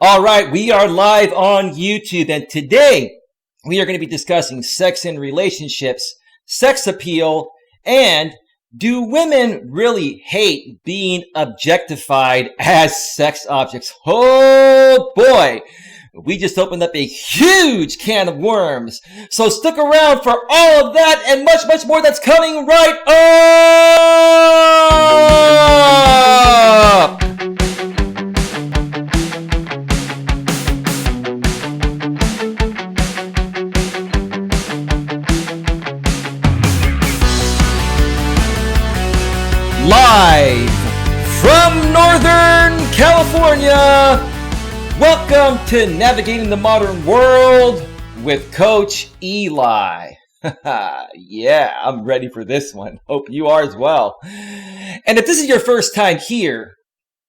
All right, we are live on YouTube, and today we are going to be discussing sex and relationships, sex appeal, and do women really hate being objectified as sex objects? Oh boy, we just opened up a huge can of worms. So stick around for all of that and much, much more that's coming right up. Live from Northern California, welcome to Navigating the Modern World with Coach Eli. Yeah, I'm ready for this one. Hope you are as well. And if this is your first time here,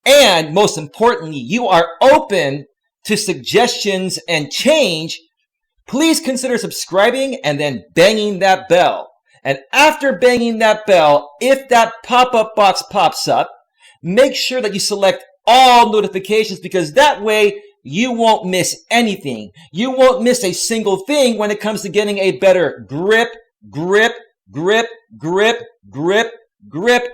and most importantly, you are open to suggestions and change, please consider subscribing and then banging that bell. And after banging that bell, if that pop-up box pops up, make sure that you select all notifications, because that way you won't miss anything. You won't miss a single thing when it comes to getting a better grip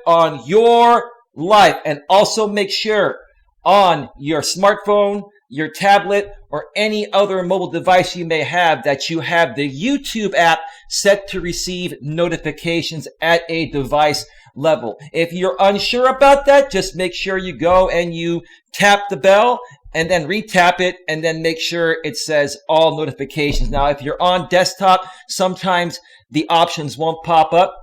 on your life. And also make sure on your smartphone, your tablet, or any other mobile device you may have that you have the YouTube app set to receive notifications at a device level. If you're unsure about that, just make sure you go and you tap the bell and then re-tap it and then make sure it says all notifications. Now, if you're on desktop, sometimes the options won't pop up.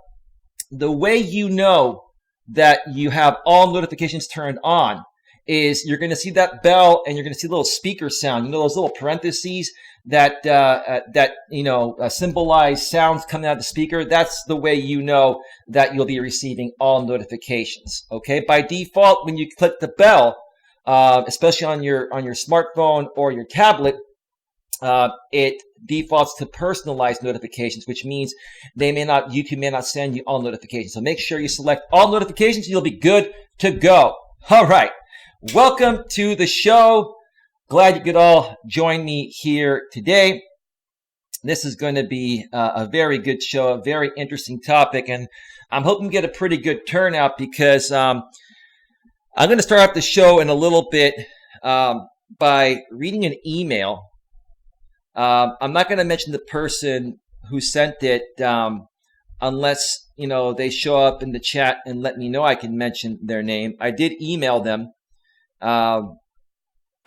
The way you know that you have all notifications turned on is you're going to see that bell and you're going to see a little speaker sound. You know, those little parentheses that symbolize sounds coming out of the speaker. That's the way you know that you'll be receiving all notifications. Okay. By default, when you click the bell, especially on your smartphone or your tablet, it defaults to personalized notifications, which means YouTube may not send you all notifications. So make sure you select all notifications. You'll be good to go. All right. Welcome to the show. Glad you could all join me here today. This is going to be a very good show, a very interesting topic, and I'm hoping to get a pretty good turnout because I'm going to start off the show in a little bit by reading an email. I'm not going to mention the person who sent it unless they show up in the chat and let me know I can mention their name. I did email them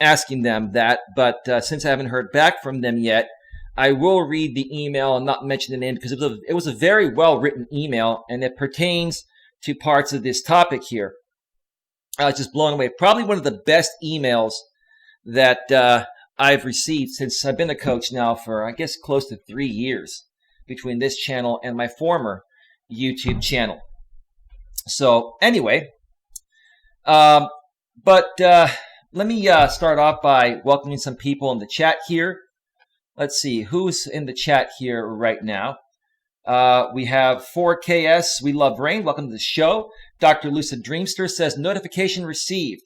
asking them that, but since I haven't heard back from them yet, I will read the email and not mention the name because it was a very well written email and it pertains to parts of this topic here. I was just blown away. Probably one of the best emails that I've received since I've been a coach now for, I guess, close to 3 years between this channel and my former YouTube channel. So anyway, But let me start off by welcoming some people in the chat here. Let's see who's in the chat here right now. We have 4KS. We love rain. Welcome to the show. Dr. Lucid Dreamster says notification received.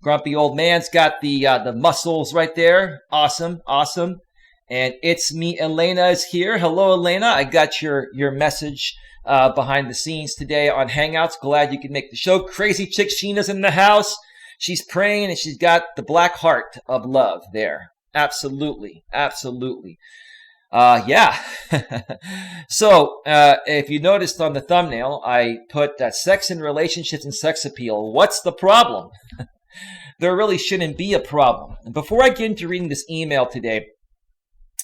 Grumpy old man's got the muscles right there. Awesome. And it's me, Elena is here. Hello, Elena. I got your message behind the scenes today on Hangouts. Glad you could make the show. Crazy Chick Sheena's in the house. She's praying and she's got the black heart of love there. Absolutely. Yeah. So, if you noticed on the thumbnail, I put sex and relationships and sex appeal. What's the problem? There really shouldn't be a problem. And before I get into reading this email today,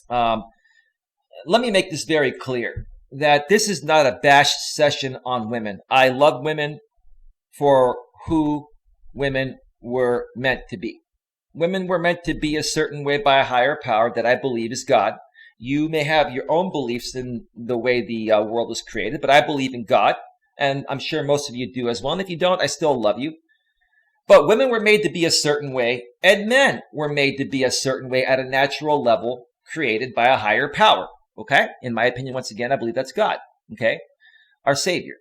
let me make this very clear that this is not a bash session on women. I love women for who women were meant to be. Women were meant to be a certain way by a higher power that I believe is God. You may have your own beliefs in the way the world was created, but I believe in God, and I'm sure most of you do as well. And if you don't, I still love you. But women were made to be a certain way, and men were made to be a certain way at a natural level created by a higher power. Okay? In my opinion, once again, I believe that's God. Okay? Our Savior.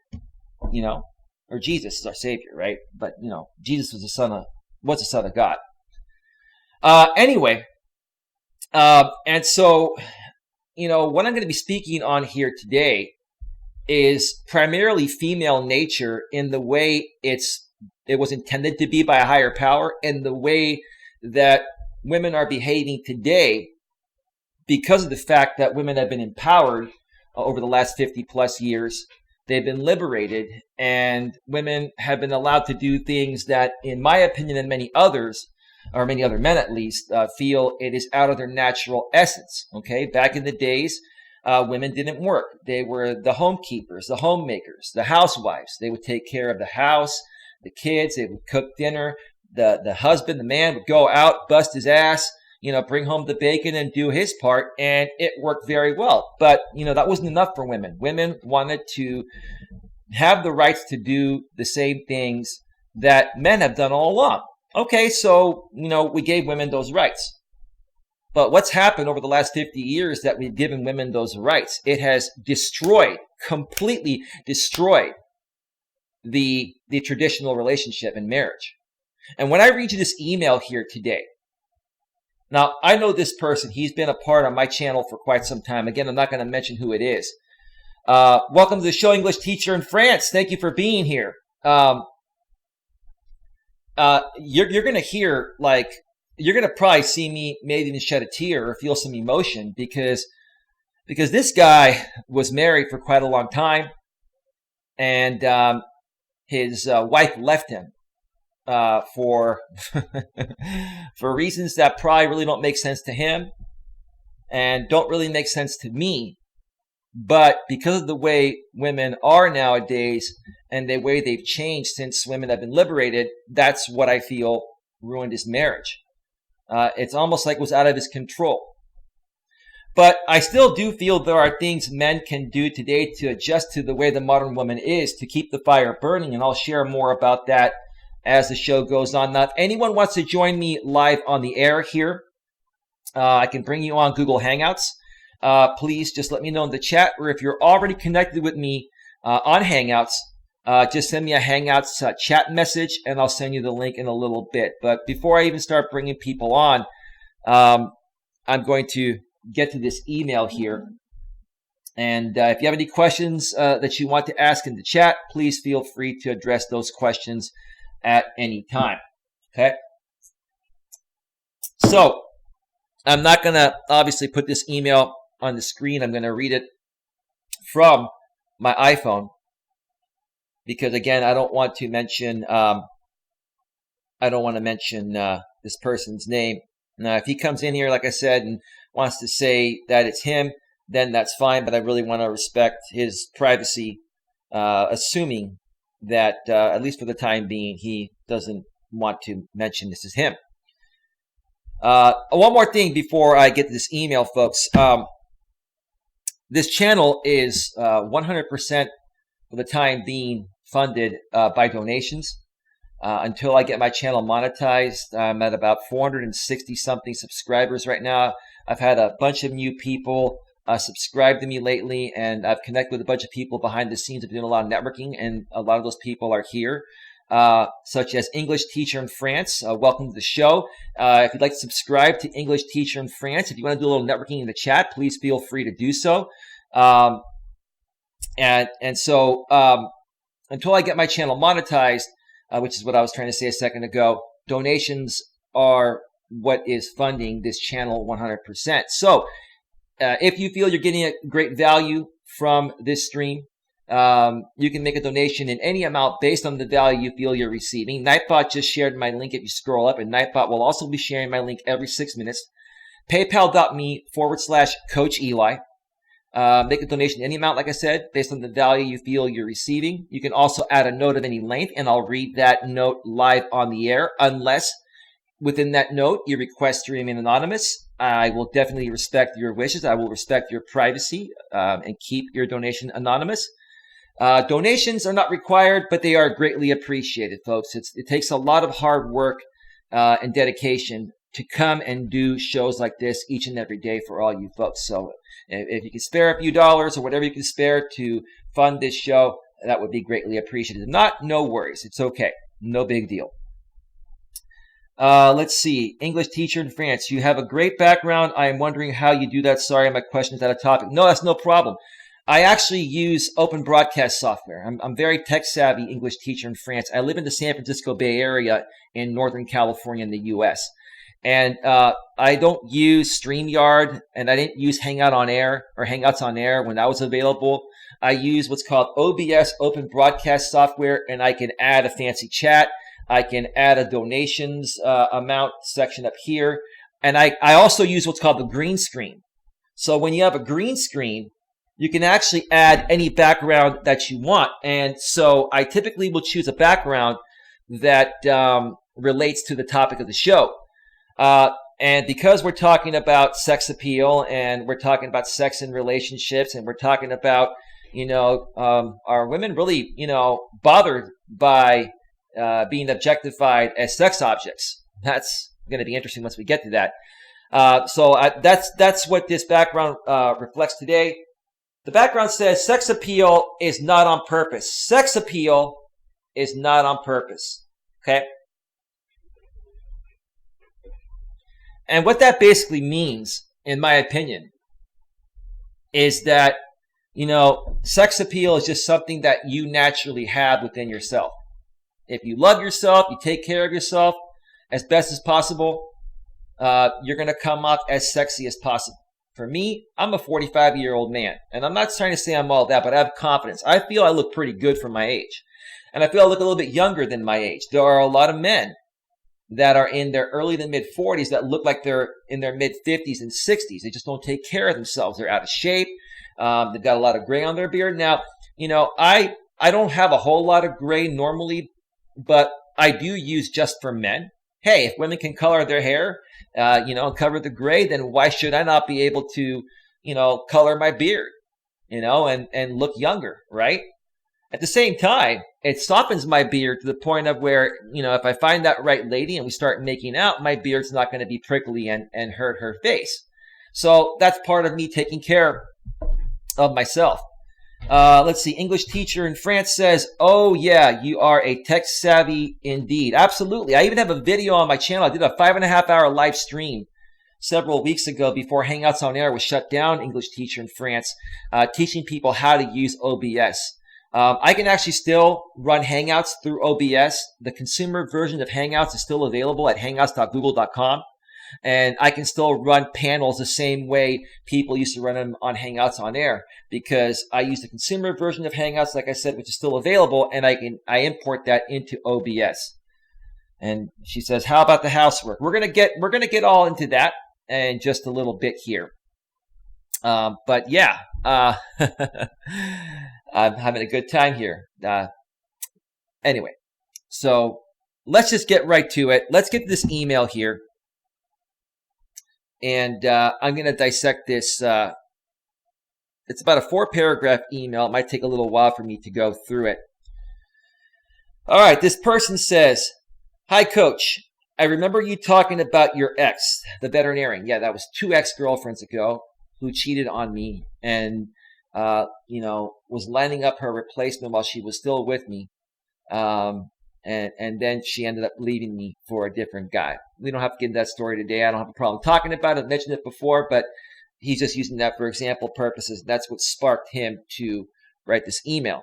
Or Jesus is our Savior, right? But, Jesus was the son of God. Anyway, and so, what I'm going to be speaking on here today is primarily female nature in the way it was intended to be by a higher power, and the way that women are behaving today because of the fact that women have been empowered over the last 50 plus years. They've been liberated, and women have been allowed to do things that, in my opinion, and many others, or many other men at least, feel it is out of their natural essence. Okay, back in the days, women didn't work. They were the homekeepers, the homemakers, the housewives. They would take care of the house, the kids. They would cook dinner. The husband, the man, would go out, bust his ass, bring home the bacon and do his part, and it worked very well. But, that wasn't enough for women. Women wanted to have the rights to do the same things that men have done all along. Okay, so, we gave women those rights. But what's happened over the last 50 years that we've given women those rights? It has completely destroyed the traditional relationship in marriage. And when I read you this email here today, now I know this person. He's been a part of my channel for quite some time. Again, I'm not going to mention who it is. Welcome to the show, English teacher in France. Thank you for being here. You're going to hear, you're going to probably see me maybe even shed a tear or feel some emotion because this guy was married for quite a long time, and his wife left him for for reasons that probably really don't make sense to him and don't really make sense to me. But because of the way women are nowadays and the way they've changed since women have been liberated, that's what I feel ruined his marriage. It's almost like it was out of his control. But I still do feel there are things men can do today to adjust to the way the modern woman is to keep the fire burning, and I'll share more about that as the show goes on. Now, if anyone wants to join me live on the air here, I can bring you on Google Hangouts. Please just let me know in the chat, or if you're already connected with me on Hangouts, just send me a Hangouts chat message, and I'll send you the link in a little bit. But before I even start bringing people on, I'm going to get to this email here. And if you have any questions that you want to ask in the chat, please feel free to address those questions at any time. Okay? So, I'm not going to obviously put this email on the screen. I'm going to read it from my iPhone because, again, I don't want to mention this person's name. Now, if he comes in here, like I said, and wants to say that it's him, then that's fine. But I really want to respect his privacy, assuming that, at least for the time being, he doesn't want to mention this is him. One more thing before I get to this email, folks. This channel is 100% for the time being funded by donations. Until I get my channel monetized, I'm at about 460-something subscribers right now. I've had a bunch of new people subscribe to me lately, and I've connected with a bunch of people behind the scenes. I've been doing a lot of networking, and a lot of those people are here. Such as English Teacher in France. Welcome to the show. If you'd like to subscribe to English Teacher in France, if you want to do a little networking in the chat, please feel free to do so. So until I get my channel monetized, which is what I was trying to say a second ago, donations are what is funding this channel 100%. So if you feel you're getting a great value from this stream, you can make a donation in any amount based on the value you feel you're receiving. Nightbot just shared my link if you scroll up, and Nightbot will also be sharing my link every 6 minutes. PayPal.me/Coach Eli. Make a donation any amount, like I said, based on the value you feel you're receiving. You can also add a note of any length, and I'll read that note live on the air, unless within that note you request to remain anonymous. I will definitely respect your wishes. I will respect your privacy and keep your donation anonymous. Donations are not required, but they are greatly appreciated, folks. It takes a lot of hard work and dedication to come and do shows like this each and every day for all you folks. So if you can spare a few dollars or whatever you can spare to fund this show, that would be greatly appreciated. If not, no worries. It's okay. No big deal. Let's see. English teacher in France. You have a great background. I am wondering how you do that. Sorry, my question is out of topic. No, that's no problem. I actually use open broadcast software. I'm very tech savvy English teacher in France. I live in the San Francisco Bay Area in Northern California in the U.S. And I don't use StreamYard, and I didn't use Hangout on Air or Hangouts on Air when that was available. I use what's called OBS, open broadcast software, and I can add a fancy chat. I can add a donations amount section up here. And I also use what's called the green screen. So when you have a green screen, you can actually add any background that you want. And so I typically will choose a background that relates to the topic of the show. And because we're talking about sex appeal, and we're talking about sex and relationships, and we're talking about, are women really, bothered by being objectified as sex objects? That's going to be interesting once we get to that. So that's what this background reflects today. The background says sex appeal is not on purpose. Sex appeal is not on purpose. Okay? And what that basically means, in my opinion, is that, sex appeal is just something that you naturally have within yourself. If you love yourself, you take care of yourself as best as possible, you're going to come off as sexy as possible. For me, I'm a 45-year-old man, and I'm not trying to say I'm all that, but I have confidence. I feel I look pretty good for my age, and I feel I look a little bit younger than my age. There are a lot of men that are in their early to mid-40s that look like they're in their mid-50s and 60s. They just don't take care of themselves. They're out of shape. They've got a lot of gray on their beard. Now, I don't have a whole lot of gray normally, but I do use Just for Men. Hey, if women can color their hair, cover the gray, then why should I not be able to, color my beard, and look younger, right? At the same time, it softens my beard to the point of where, if I find that right lady and we start making out, my beard's not going to be prickly and hurt her face. So that's part of me taking care of myself. Let's see. English teacher in France says, oh, yeah, you are a tech savvy indeed. Absolutely. I even have a video on my channel. I did a 5.5-hour live stream several weeks ago before Hangouts on Air was shut down, English teacher in France, teaching people how to use OBS. I can actually still run Hangouts through OBS. The consumer version of Hangouts is still available at hangouts.google.com. And I can still run panels the same way people used to run them on Hangouts on Air, because I use the consumer version of Hangouts, like I said, which is still available, and I import that into OBS. And she says, "How about the housework?" We're gonna get all into that in just a little bit here. But yeah, I'm having a good time here. Anyway, so let's just get right to it. Let's get to this email here. And I'm going to dissect this. It's about a 4-paragraph email. It might take a little while for me to go through it. All right, this person says, "Hi, Coach. I remember you talking about your ex, the veterinarian. Yeah, that was 2 ex-girlfriends ago who cheated on me and, was lining up her replacement while she was still with me. And then she ended up leaving me for a different guy. We don't have to get into that story today. I don't have a problem talking about it. I've mentioned it before, but he's just using that for example purposes. That's what sparked him to write this email.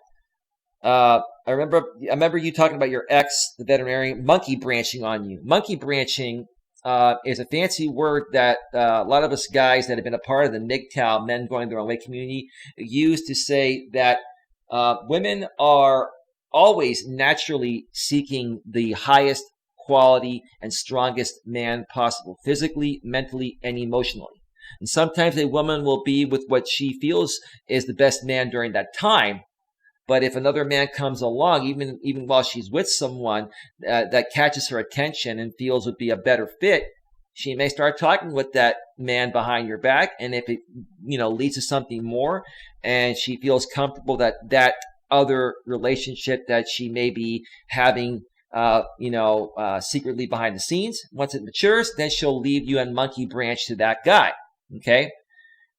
I remember you talking about your ex, the veterinarian, monkey branching on you. Monkey branching is a fancy word that a lot of us guys that have been a part of the MGTOW, men going their own way community, use to say that women are always naturally seeking the highest quality and strongest man possible, physically, mentally, and emotionally. And sometimes a woman will be with what she feels is the best man during that time. But if another man comes along, even while she's with someone that catches her attention and feels would be a better fit, she may start talking with that man behind your back. And if it, leads to something more, and she feels comfortable that other relationship that she may be having, secretly behind the scenes, once it matures, then she'll leave you and monkey branch to that guy. Okay.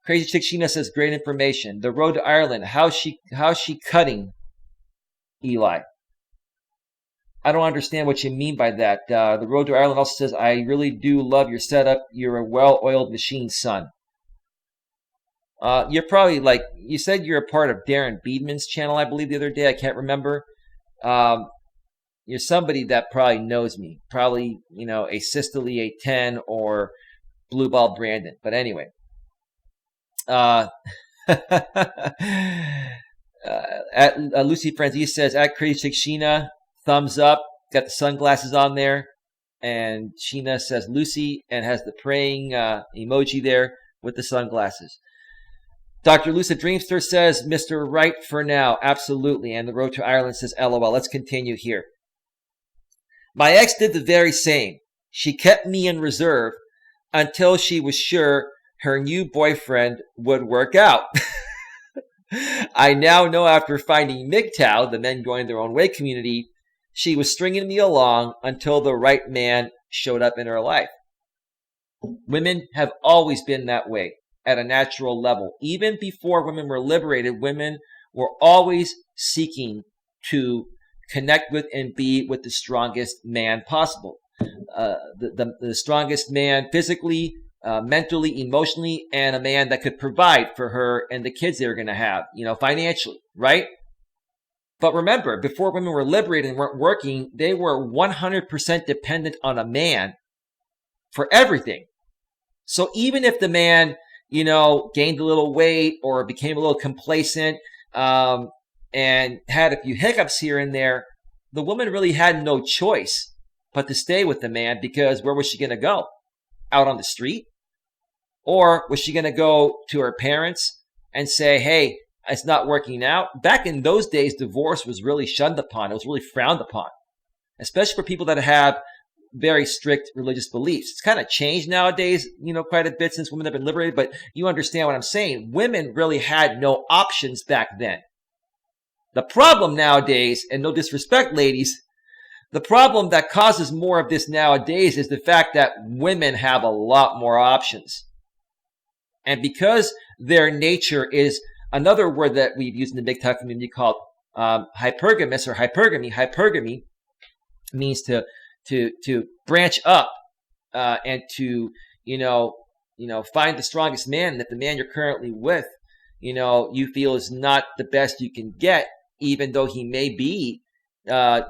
Crazy Chick Sheena says, great information. The road to Ireland. How's she cutting, Eli? I don't understand what you mean by that. The Road to Ireland also says, I really do love your setup. You're a well-oiled machine, son. You're probably like, you said you're a part of Darren Beedman's channel, I believe, the other day. I can't remember. You're somebody that probably knows me. Probably, a Sisterly 810 or Blue Ball Brandon. But anyway. Lucy Francis says, at Crazy Chick Sheena, thumbs up. Got the sunglasses on there. And Sheena says Lucy and has the praying emoji there with the sunglasses. Dr. Lucid Dreamster says, Mr. Right for now. Absolutely. And the Road to Ireland says, LOL. Let's continue here. My ex did the very same. She kept me in reserve until she was sure her new boyfriend would work out. I now know after finding MGTOW, the men going their own way community, she was stringing me along until the right man showed up in her life. Women have always been that way at a natural level. Even before women were liberated, women were always seeking to connect with and be with the strongest man possible. The strongest man physically, mentally, emotionally, and a man that could provide for her and the kids they were going to have, financially, right? But remember, before women were liberated and weren't working, they were 100% dependent on a man for everything. So even if the man, gained a little weight or became a little complacent, and had a few hiccups here and there, the woman really had no choice but to stay with the man, because where was she going to go? Out on the street? Or was she going to go to her parents and say, hey, it's not working out? Back in those days, divorce was really shunned upon. It was really frowned upon, especially for people that have very strict religious beliefs. It's kind of changed nowadays, quite a bit since women have been liberated, but you understand what I'm saying. Women really had no options back then. The problem nowadays, and no disrespect, ladies, the problem that causes more of this nowadays is the fact that women have a lot more options. And because their nature is another word that we've used in the MGTOW community called hypergamous or hypergamy. Hypergamy means to branch up and to find the strongest man. That the man you're currently with, you feel is not the best you can get, even though he may be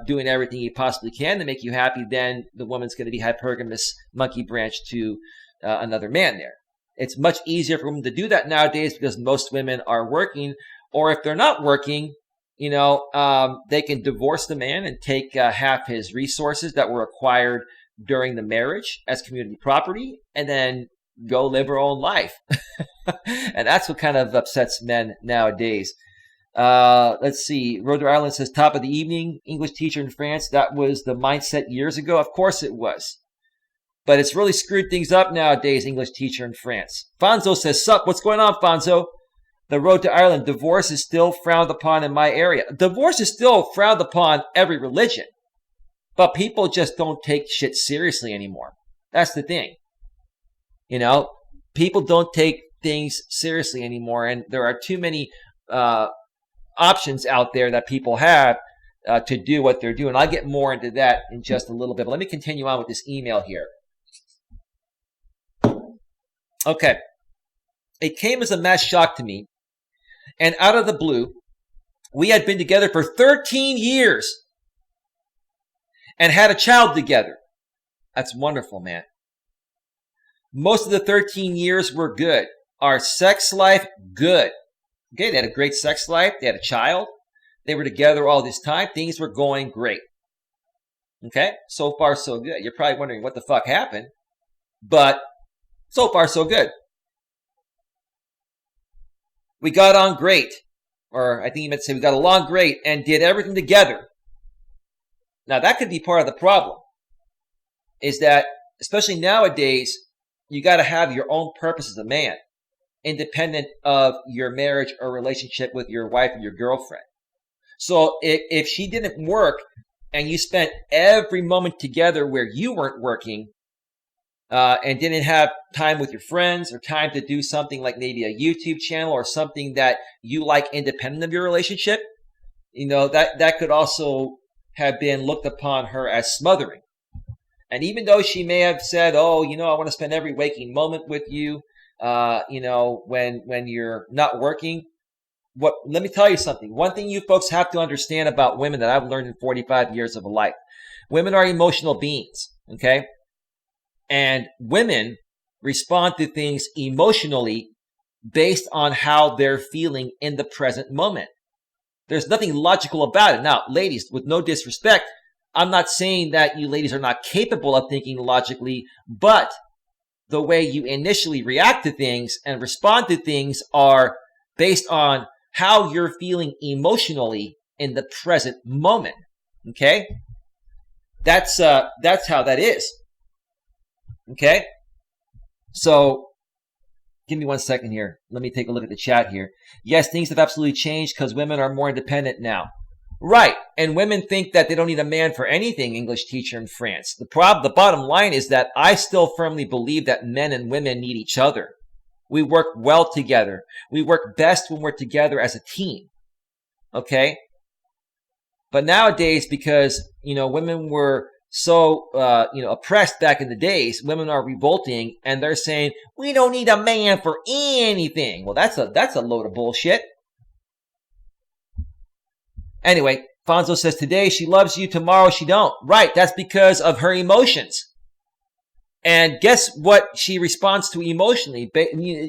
doing everything he possibly can to make you happy. Then the woman's going to be hypergamous, monkey branch to another man there. It's much easier for women to do that nowadays because most women are working, or if they're not working, they can divorce the man and take half his resources that were acquired during the marriage as community property, and then go live her own life. And that's what kind of upsets men nowadays. Let's see. Road to Ireland says, top of the evening, English teacher in France. That was the mindset years ago. Of course it was. But it's really screwed things up nowadays, English teacher in France. Fonzo says, sup, what's going on, Fonzo? The Road to Ireland, divorce is still frowned upon in my area. Divorce is still frowned upon every religion. But people just don't take shit seriously anymore. That's the thing. People don't take things seriously anymore. And there are too many options out there that people have to do what they're doing. I'll get more into that in just a little bit. But let me continue on with this email here. Okay. It came as a mass shock to me. And out of the blue, we had been together for 13 years and had a child together. That's wonderful, man. Most of the 13 years were good. Our sex life, good. Okay, they had a great sex life. They had a child. They were together all this time. Things were going great. Okay, so far so good. You're probably wondering what the fuck happened, but so far so good. We got on great, or I think he meant to say we got along great and did everything together. Now that could be part of the problem, is that especially nowadays, you got to have your own purpose as a man, independent of your marriage or relationship with your wife or your girlfriend. So if she didn't work and you spent every moment together where you weren't working, and didn't have time with your friends or time to do something like maybe a YouTube channel or something that you like independent of your relationship, that could also have been looked upon her as smothering. And even though she may have said, oh, I want to spend every waking moment with you, when you're not working, let me tell you something. One thing you folks have to understand about women that I've learned in 45 years of life. Women are emotional beings, okay? And women respond to things emotionally based on how they're feeling in the present moment. There's nothing logical about it. Now, ladies, with no disrespect, I'm not saying that you ladies are not capable of thinking logically, but the way you initially react to things and respond to things are based on how you're feeling emotionally in the present moment. Okay? That's how that is. Okay? So, give me 1 second here. Let me take a look at the chat here. Yes, things have absolutely changed because women are more independent now. Right. And women think that they don't need a man for anything, English teacher in France. The bottom line is that I still firmly believe that men and women need each other. We work well together. We work best when we're together as a team. Okay? But nowadays, because, women were so, oppressed back in the days, women are revolting and they're saying, we don't need a man for anything. Well, that's a load of bullshit. Anyway, Fonzo says, today she loves you, tomorrow she don't. Right, that's because of her emotions. And guess what she responds to emotionally?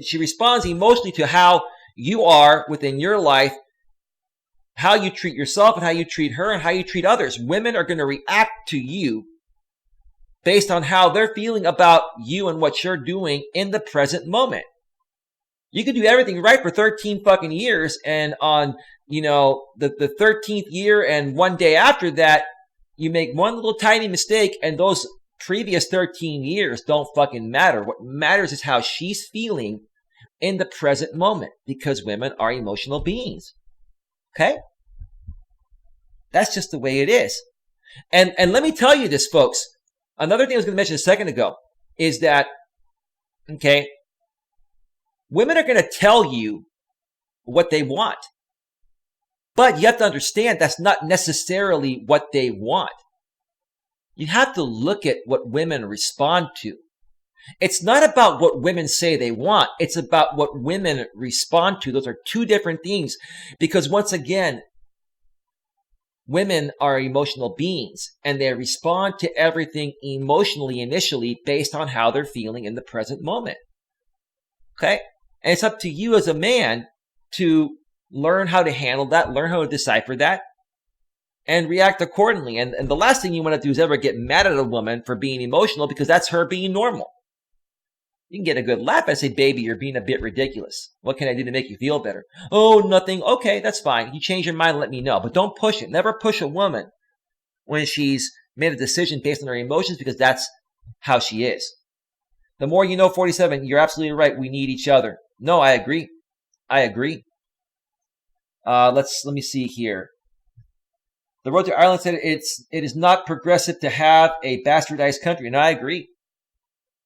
She responds emotionally to how you are within your life, how you treat yourself and how you treat her and how you treat others. Women are going to react to you based on how they're feeling about you and what you're doing in the present moment. You could do everything right for 13 fucking years, and on, the 13th year and one day after that, you make one little tiny mistake and those previous 13 years don't fucking matter. What matters is how she's feeling in the present moment, because women are emotional beings. Okay? That's just the way it is. And let me tell you this, folks. Another thing I was going to mention a second ago is that, okay, women are going to tell you what they want. But you have to understand that's not necessarily what they want. You have to look at what women respond to. It's not about what women say they want. It's about what women respond to. Those are two different things. Because once again, women are emotional beings and they respond to everything emotionally initially based on how they're feeling in the present moment. Okay? And it's up to you as a man to learn how to handle that, learn how to decipher that, and react accordingly. And the last thing you want to do is ever get mad at a woman for being emotional, because that's her being normal. You can get a good laugh and say, baby, you're being a bit ridiculous. What can I do to make you feel better? Oh, nothing. Okay, that's fine. You change your mind and let me know. But don't push it. Never push a woman when she's made a decision based on her emotions, because that's how she is. The more you know, 47, you're absolutely right. We need each other. No, I agree. I agree. Let me see here. The Road to Ireland said it is not progressive to have a bastardized country, and I agree.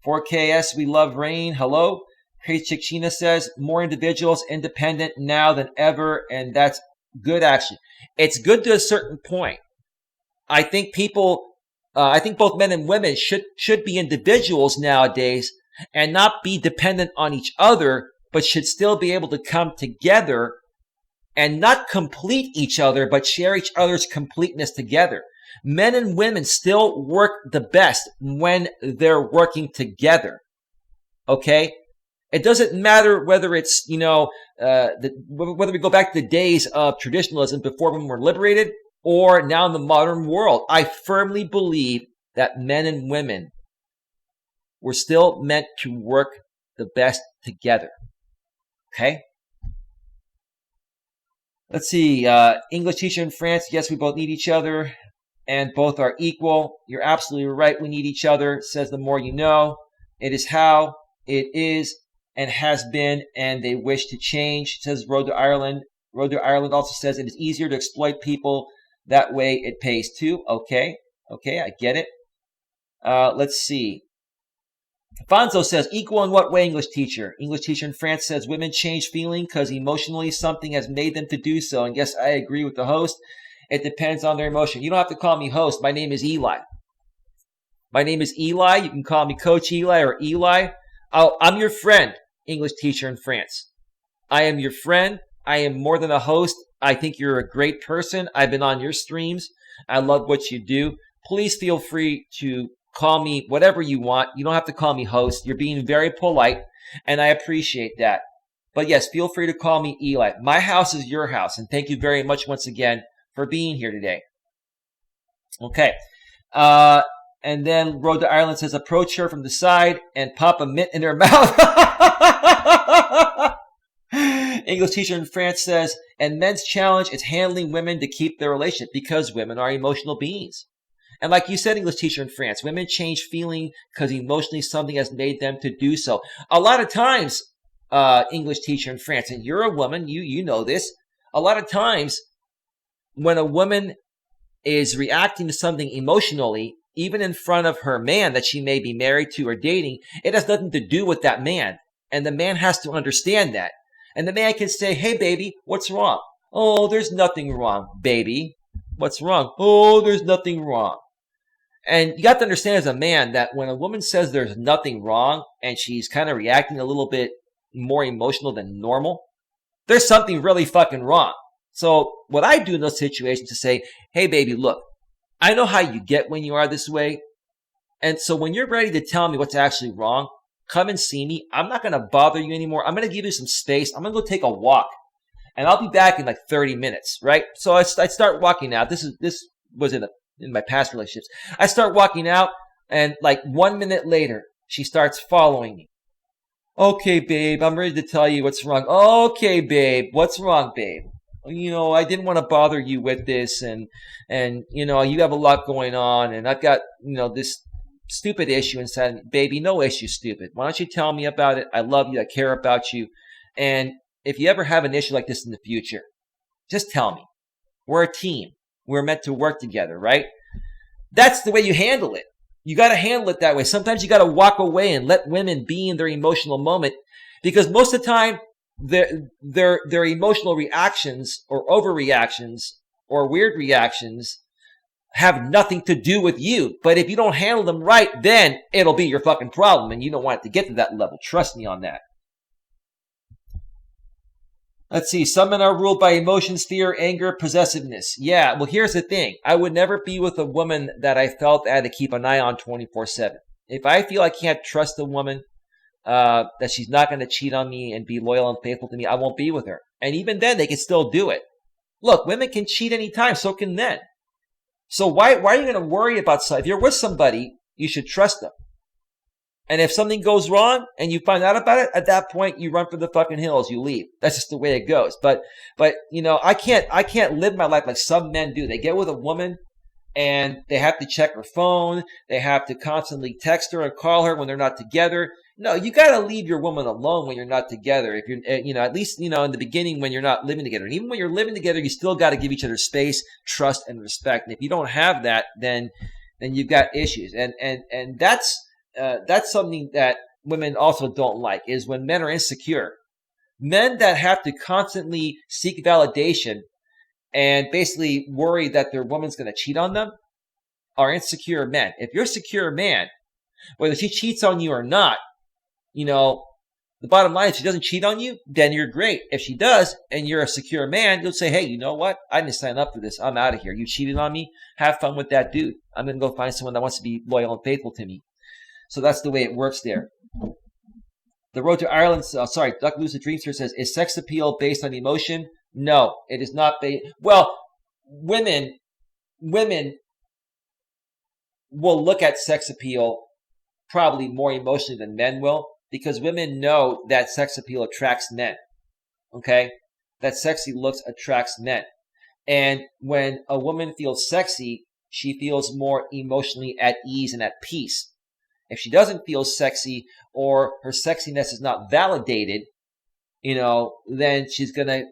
4KS, we love rain. Hello. Crazy Chick Sheena says more individuals independent now than ever, and that's good. Actually, it's good to a certain point. I think both men and women should be individuals nowadays and not be dependent on each other, but should still be able to come together and not complete each other, but share each other's completeness together. Men and women still work the best when they're working together. Okay? It doesn't matter whether it's, whether we go back to the days of traditionalism before when we were liberated or now in the modern world. I firmly believe that men and women were still meant to work the best together. Okay? Let's see. English teacher in France. Yes, we both need each other and both are equal. You're absolutely right. We need each other. Says the more you know. It is how it is and has been, and they wish to change. Says Road to Ireland. Road to Ireland also says it is easier to exploit people. That way it pays too. Okay, I get it. Let's see. Fonzo says, equal in what way, English teacher? English teacher in France says, women change feeling because emotionally something has made them to do so. And yes, I agree with the host. It depends on their emotion. You don't have to call me host. My name is Eli. My name is Eli. You can call me Coach Eli or Eli. I'm your friend, English teacher in France. I am your friend. I am more than a host. I think you're a great person. I've been on your streams. I love what you do. Please feel free to call me whatever you want. You don't have to call me host. You're being very polite, and I appreciate that. But yes, feel free to call me Eli. My house is your house, and thank you very much once again for being here today. Okay. And then Road to Ireland says, approach her from the side and pop a mint in her mouth. English teacher in France says, and men's challenge is handling women to keep their relationship because women are emotional beings. And like you said, English teacher in France, women change feeling because emotionally something has made them to do so. A lot of times, English teacher in France, and you're a woman, you know this, a lot of times when a woman is reacting to something emotionally, even in front of her man that she may be married to or dating, it has nothing to do with that man. And the man has to understand that. And the man can say, hey, baby, what's wrong? Oh, there's nothing wrong, baby. What's wrong? Oh, there's nothing wrong. And you got to understand as a man that when a woman says there's nothing wrong and she's kind of reacting a little bit more emotional than normal, there's something really fucking wrong. So what I do in those situations is say, hey, baby, look, I know how you get when you are this way. And so when you're ready to tell me what's actually wrong, come and see me. I'm not going to bother you anymore. I'm going to give you some space. I'm going to go take a walk. And I'll be back in like 30 minutes, right? So I start walking out. This was in my past relationships. I start walking out, and like 1 minute later, she starts following me. Okay, babe, I'm ready to tell you what's wrong. Okay, babe, what's wrong, babe? You know, I didn't want to bother you with this, and you know, you have a lot going on, and I've got, you know, this stupid issue inside me. Baby, no issue, stupid. Why don't you tell me about it? I love you. I care about you. And if you ever have an issue like this in the future, just tell me. We're a team. We're meant to work together, right? That's the way you handle it. You got to handle it that way. Sometimes you got to walk away and let women be in their emotional moment, because most of the time their emotional reactions or overreactions or weird reactions have nothing to do with you. But if you don't handle them right, then it'll be your fucking problem, and you don't want it to get to that level. Trust me on that. Let's see. Some men are ruled by emotions, fear, anger, possessiveness. Yeah, well, here's the thing. I would never be with a woman that I felt I had to keep an eye on 24/7. If I feel I can't trust a woman, that she's not going to cheat on me and be loyal and faithful to me, I won't be with her. And even then, they can still do it. Look, women can cheat anytime, so can men. So why are you going to worry about something? If you're with somebody, you should trust them. And if something goes wrong and you find out about it, at that point you run for the fucking hills, you leave. That's just the way it goes. But you know, I can't live my life like some men do. They get with a woman and they have to check her phone. They have to constantly text her and call her when they're not together. No, you got to leave your woman alone when you're not together. If you're, you know, at least, you know, in the beginning when you're not living together. And even when you're living together, you still got to give each other space, trust, and respect. And if you don't have that, then you've got issues. And that's something that women also don't like, is when men are insecure. Men that have to constantly seek validation and basically worry that their woman's going to cheat on them are insecure men. If you're a secure man, whether she cheats on you or not, you know, the bottom line is, if she doesn't cheat on you, then you're great. If she does, and you're a secure man, you'll say, hey, you know what? I didn't sign up for this. I'm out of here. You cheated on me. Have fun with that dude. I'm going to go find someone that wants to be loyal and faithful to me. So that's the way it works there. The Road to Ireland, Duck Lucid Dreamster says, is sex appeal based on emotion? No, it is not based. Well, women will look at sex appeal probably more emotionally than men will, because women know that sex appeal attracts men. Okay? That sexy looks attracts men. And when a woman feels sexy, she feels more emotionally at ease and at peace. If she doesn't feel sexy, or her sexiness is not validated, you know, then she's going to,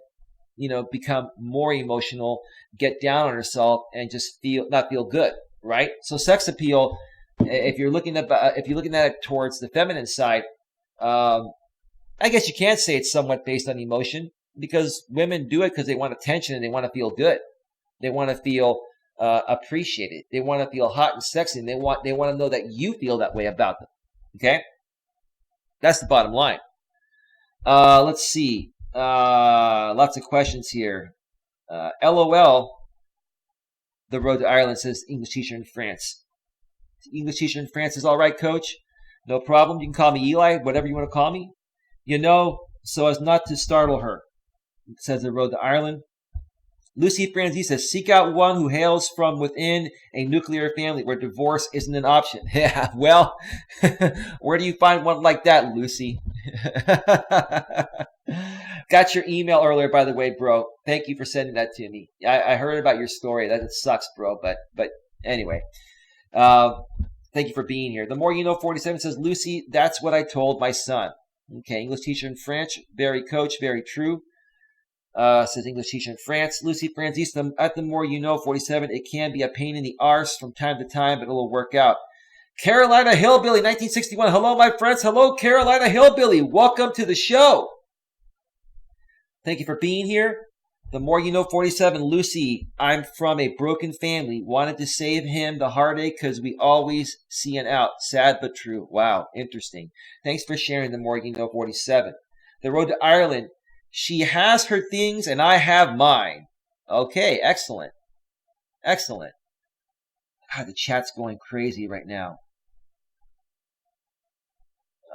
you know, become more emotional, get down on herself, and just not feel good, right? So sex appeal, if you're looking at it towards the feminine side, I guess you can say it's somewhat based on emotion, because women do it because they want attention and they want to feel good. They want to feel appreciated. They want to feel hot and sexy, and they want to know that you feel that way about them. Okay, that's the bottom line. Let's see. Lots of questions here. LOL. The road to Ireland, says English teacher in France. English teacher in France is all right, coach. No problem. You can call me Eli, whatever you want to call me. So as not to startle her, says the road to Ireland. Lucy Franzi says, seek out one who hails from within a nuclear family where divorce isn't an option. Yeah, well, where do you find one like that, Lucy? Got your email earlier, by the way, bro. Thank you for sending that to me. I heard about your story. That sucks, bro. But anyway, thank you for being here. The More You Know 47 says, Lucy, that's what I told my son. Okay, English teacher in French. Very coach, very true. Says English teacher in France. Lucy Francis, at the More You Know 47, it can be a pain in the arse from time to time, but it'll work out. Carolina Hillbilly 1961. Hello, my friends. Hello, Carolina Hillbilly. Welcome to the show. Thank you for being here. The More You Know 47. Lucy, I'm from a broken family. Wanted to save him the heartache because we always see an out. Sad but true. Wow, interesting. Thanks for sharing the More You Know 47. The road to Ireland. She has her things and I have mine. Okay, excellent. Excellent. God, the chat's going crazy right now.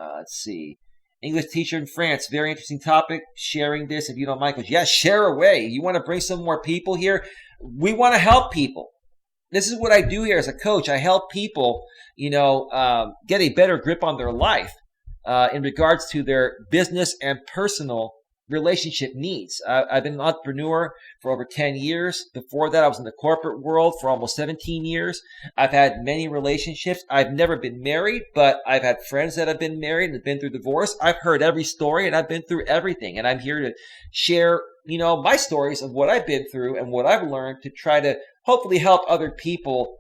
Let's see. English teacher in France. Very interesting topic. Sharing this, if you don't mind. Yeah, share away. You want to bring some more people here? We want to help people. This is what I do here as a coach. I help people, get a better grip on their life in regards to their business and personal relationship needs. I've been an entrepreneur for over 10 years. Before that, I was in the corporate world for almost 17 years. I've had many relationships. I've never been married, but I've had friends that have been married and have been through divorce. I've heard every story and I've been through everything. And I'm here to share, my stories of what I've been through and what I've learned to try to hopefully help other people,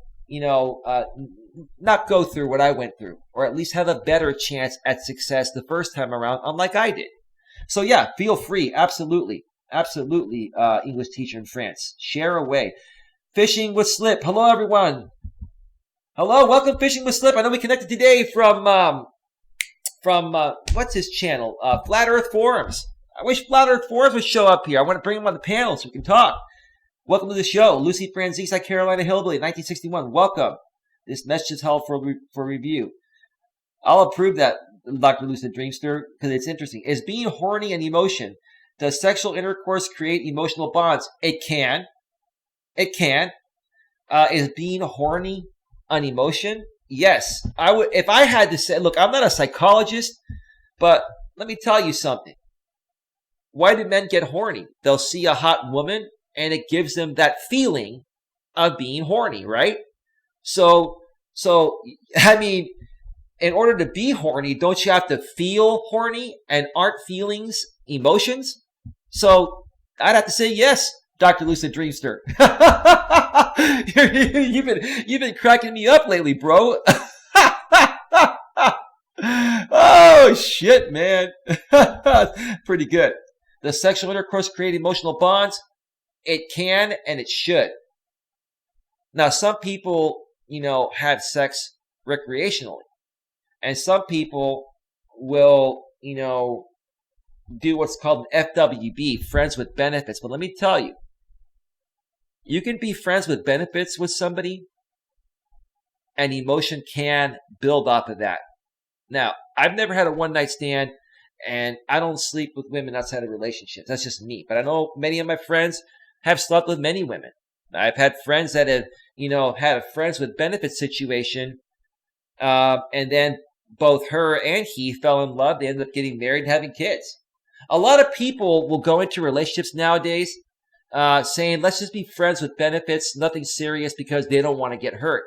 not go through what I went through, or at least have a better chance at success the first time around, unlike I did. So yeah, feel free. Absolutely. Absolutely. English teacher in France. Share away. Fishing with Slip. Hello, everyone. Hello. Welcome, Fishing with Slip. I know we connected today from what's his channel? Flat Earth Forums. I wish Flat Earth Forums would show up here. I want to bring him on the panel so we can talk. Welcome to the show. Lucy Francis, Carolina Hillbilly, 1961. Welcome. This message is held for review. I'll approve that, Dr. Lucid Dreamster, because it's interesting. Is being horny an emotion? Does sexual intercourse create emotional bonds? It can. It can. Is being horny an emotion? Yes. I would. If I had to say, look, I'm not a psychologist, but let me tell you something. Why do men get horny? They'll see a hot woman, and it gives them that feeling of being horny, right? So I mean, in order to be horny, don't you have to feel horny? And aren't feelings emotions? So I'd have to say yes, Dr. Lucid Dreamster. You've been cracking me up lately, bro. Oh shit, man. Pretty good. Does sexual intercourse create emotional bonds? It can and it should. Now, some people, have sex recreationally. And some people will, do what's called an FWB, friends with benefits. But let me tell you, you can be friends with benefits with somebody, and emotion can build off of that. Now, I've never had a one-night stand, and I don't sleep with women outside of relationships. That's just me. But I know many of my friends have slept with many women. I've had friends that have, had a friends with benefits situation, and then both her and he fell in love. They ended up getting married and having kids. A lot of people will go into relationships nowadays saying, let's just be friends with benefits, nothing serious, because they don't want to get hurt.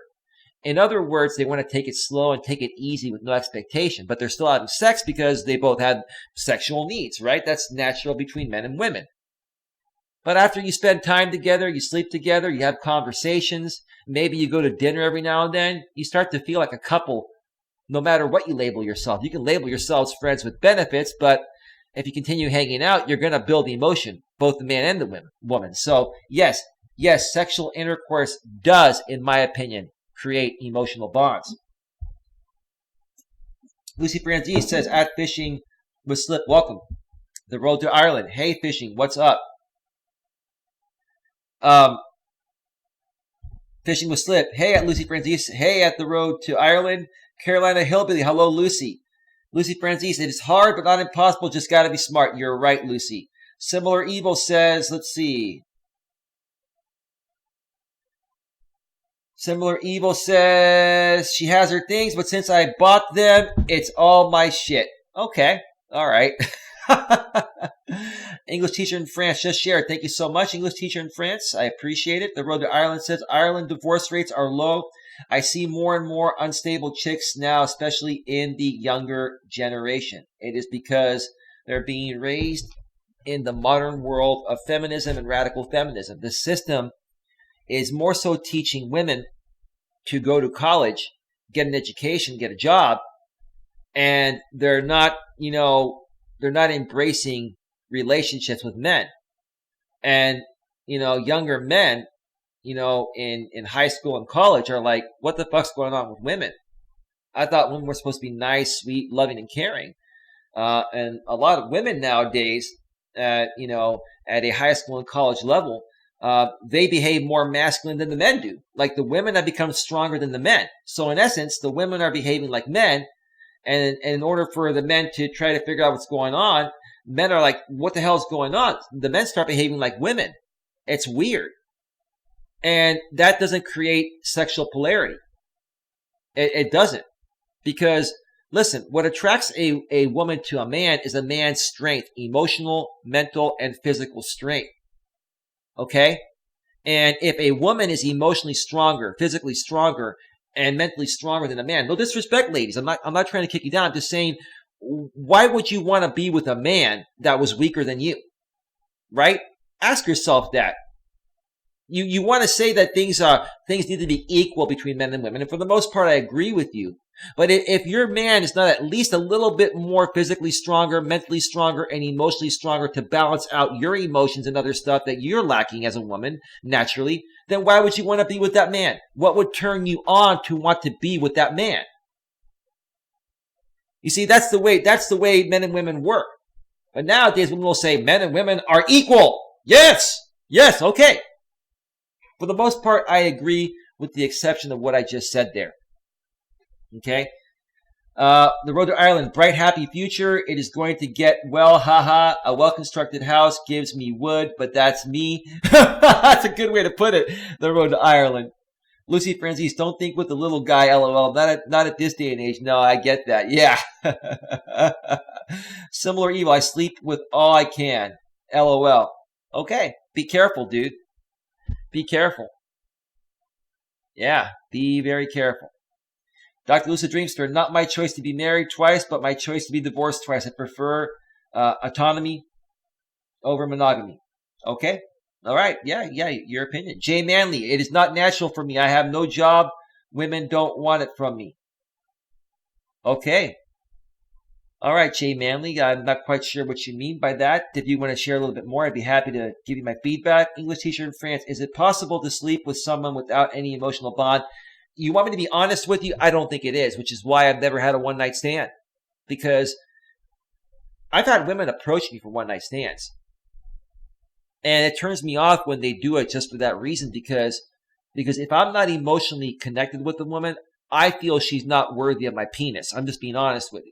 In other words, they want to take it slow and take it easy with no expectation, but they're still having sex because they both have sexual needs, right? That's natural between men and women. But after you spend time together, you sleep together, you have conversations, maybe you go to dinner every now and then, you start to feel like a couple, no matter what you label yourself. You can label yourselves friends with benefits, but if you continue hanging out, you're going to build emotion, both the man and the woman. So yes, Yes, sexual intercourse does, in my opinion, create emotional bonds. Lucy Franzese says, at Fishing with Slip, welcome. The Road to Ireland. Hey, Fishing, what's up? Fishing with Slip. Hey, at Lucy Franzese. Hey, at the Road to Ireland. Carolina Hillbilly. Hello, Lucy. Lucy Franzese. It is hard, but not impossible. Just got to be smart. You're right, Lucy. Similar Evil says, let's see. Similar Evil says she has her things, but since I bought them, it's all my shit. Okay. All right. English teacher in France just shared. Thank you so much, English teacher in France. I appreciate it. The Road to Ireland says Ireland divorce rates are low. I see more and more unstable chicks now, especially in the younger generation. It is because they're being raised in the modern world of feminism and radical feminism. The system is more so teaching women to go to college, get an education, get a job, and they're not embracing relationships with men. And, younger men, in high school and college are like, what the fuck's going on with women? I thought women were supposed to be nice, sweet, loving, and caring. And a lot of women nowadays, at a high school and college level, they behave more masculine than the men do. Like the women have become stronger than the men. So in essence, the women are behaving like men. And in order for the men to try to figure out what's going on, men are like, what the hell is going on? The men start behaving like women. It's weird. And that doesn't create sexual polarity. It doesn't. Because, listen, what attracts a woman to a man is a man's strength, emotional, mental, and physical strength. Okay? And if a woman is emotionally stronger, physically stronger, and mentally stronger than a man, no disrespect, ladies. I'm not trying to kick you down. I'm just saying, why would you want to be with a man that was weaker than you? Right? Ask yourself that. You want to say that things need to be equal between men and women, and for the most part, I agree with you. But if your man is not at least a little bit more physically stronger, mentally stronger, and emotionally stronger to balance out your emotions and other stuff that you're lacking as a woman, naturally, then why would you want to be with that man? What would turn you on to want to be with that man? You see, that's the way men and women work. But nowadays, women will say men and women are equal. Yes, okay. For the most part, I agree with the exception of what I just said there. Okay? The Road to Ireland, bright, happy future. It is going to get well, haha. A well-constructed house gives me wood, but that's me. That's a good way to put it. The Road to Ireland. Lucy Franzese, don't think with the little guy, lol. Not at this day and age. No, I get that. Yeah. Similar Evil, I sleep with all I can. LOL. Okay. Be careful, dude. Be careful. Yeah. Be very careful. Dr. Lucid Dreamster, not my choice to be married twice, but my choice to be divorced twice. I prefer autonomy over monogamy. Okay? All right. Yeah, your opinion. Jay Manley, it is not natural for me. I have no job. Women don't want it from me. Okay. All right, Jay Manley. I'm not quite sure what you mean by that. If you want to share a little bit more, I'd be happy to give you my feedback. English teacher in France, is it possible to sleep with someone without any emotional bond? You want me to be honest with you? I don't think it is, which is why I've never had a one-night stand. Because I've had women approach me for one-night stands. And it turns me off when they do it just for that reason, because if I'm not emotionally connected with the woman, I feel she's not worthy of my penis. I'm just being honest with you.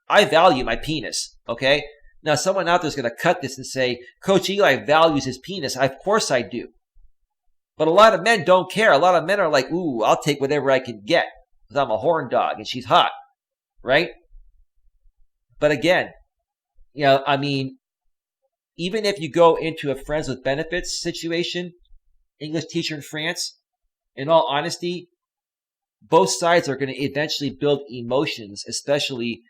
I value my penis, okay? Now, someone out there is going to cut this and say, Coach Eli values his penis. Of course I do. But a lot of men don't care. A lot of men are like, ooh, I'll take whatever I can get because I'm a horn dog and she's hot, right? But again, even if you go into a friends with benefits situation, English teacher in France, in all honesty, both sides are going to eventually build emotions, especially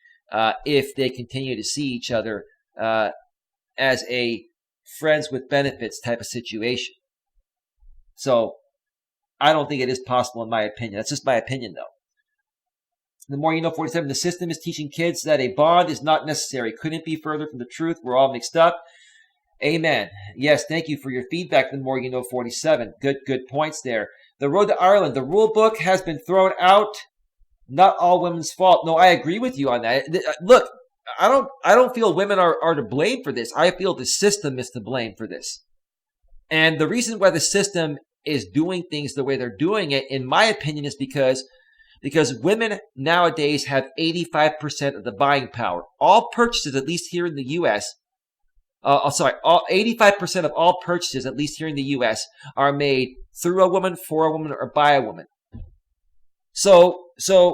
if they continue to see each other as a friends with benefits type of situation. So I don't think it is possible in my opinion. That's just my opinion, though. The more you know, 47, the system is teaching kids that a bond is not necessary. Couldn't be further from the truth. We're all mixed up. Amen. Yes, thank you for your feedback, the more you know 47. Good points there. The road to Ireland. The rule book has been thrown out. Not all women's fault. No, I agree with you on that. Look, I don't feel women are to blame for this. I feel the system is to blame for this. And the reason why the system is doing things the way they're doing it, in my opinion, is because women nowadays have 85% of the buying power. All purchases, at least here in the U.S., all 85% of all purchases, at least here in the U.S., are made through a woman, for a woman, or by a woman. So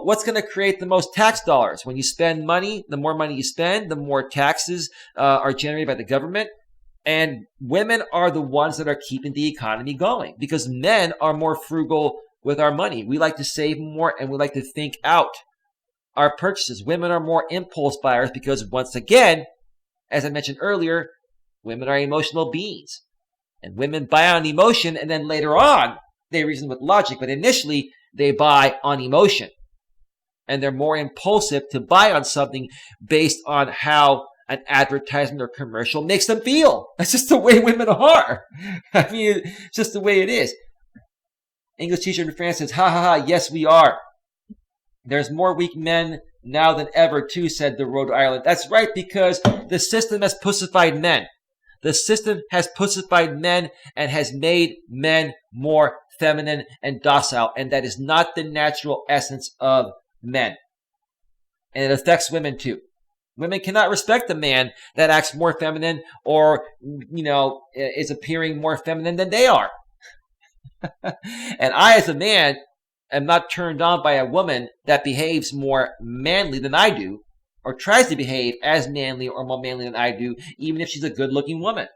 what's going to create the most tax dollars? When you spend money, the more money you spend, the more taxes are generated by the government. And women are the ones that are keeping the economy going because men are more frugal with our money. We like to save more and we like to think out our purchases. Women are more impulse buyers because, once again, as I mentioned earlier, women are emotional beings. And women buy on emotion, and then later on, they reason with logic. But initially, they buy on emotion. And they're more impulsive to buy on something based on how an advertisement or commercial makes them feel. That's just the way women are. I mean, it's just the way it is. English teacher in France says, ha ha ha, yes, we are. There's more weak men now than ever, too, said the road to Ireland. That's right, because the system has pussified men. The system has pussified men and has made men more feminine and docile. And that is not the natural essence of men. And it affects women, too. Women cannot respect a man that acts more feminine or, is appearing more feminine than they are. And I, as a man, am not turned on by a woman that behaves more manly than I do or tries to behave as manly or more manly than I do, even if she's a good-looking woman.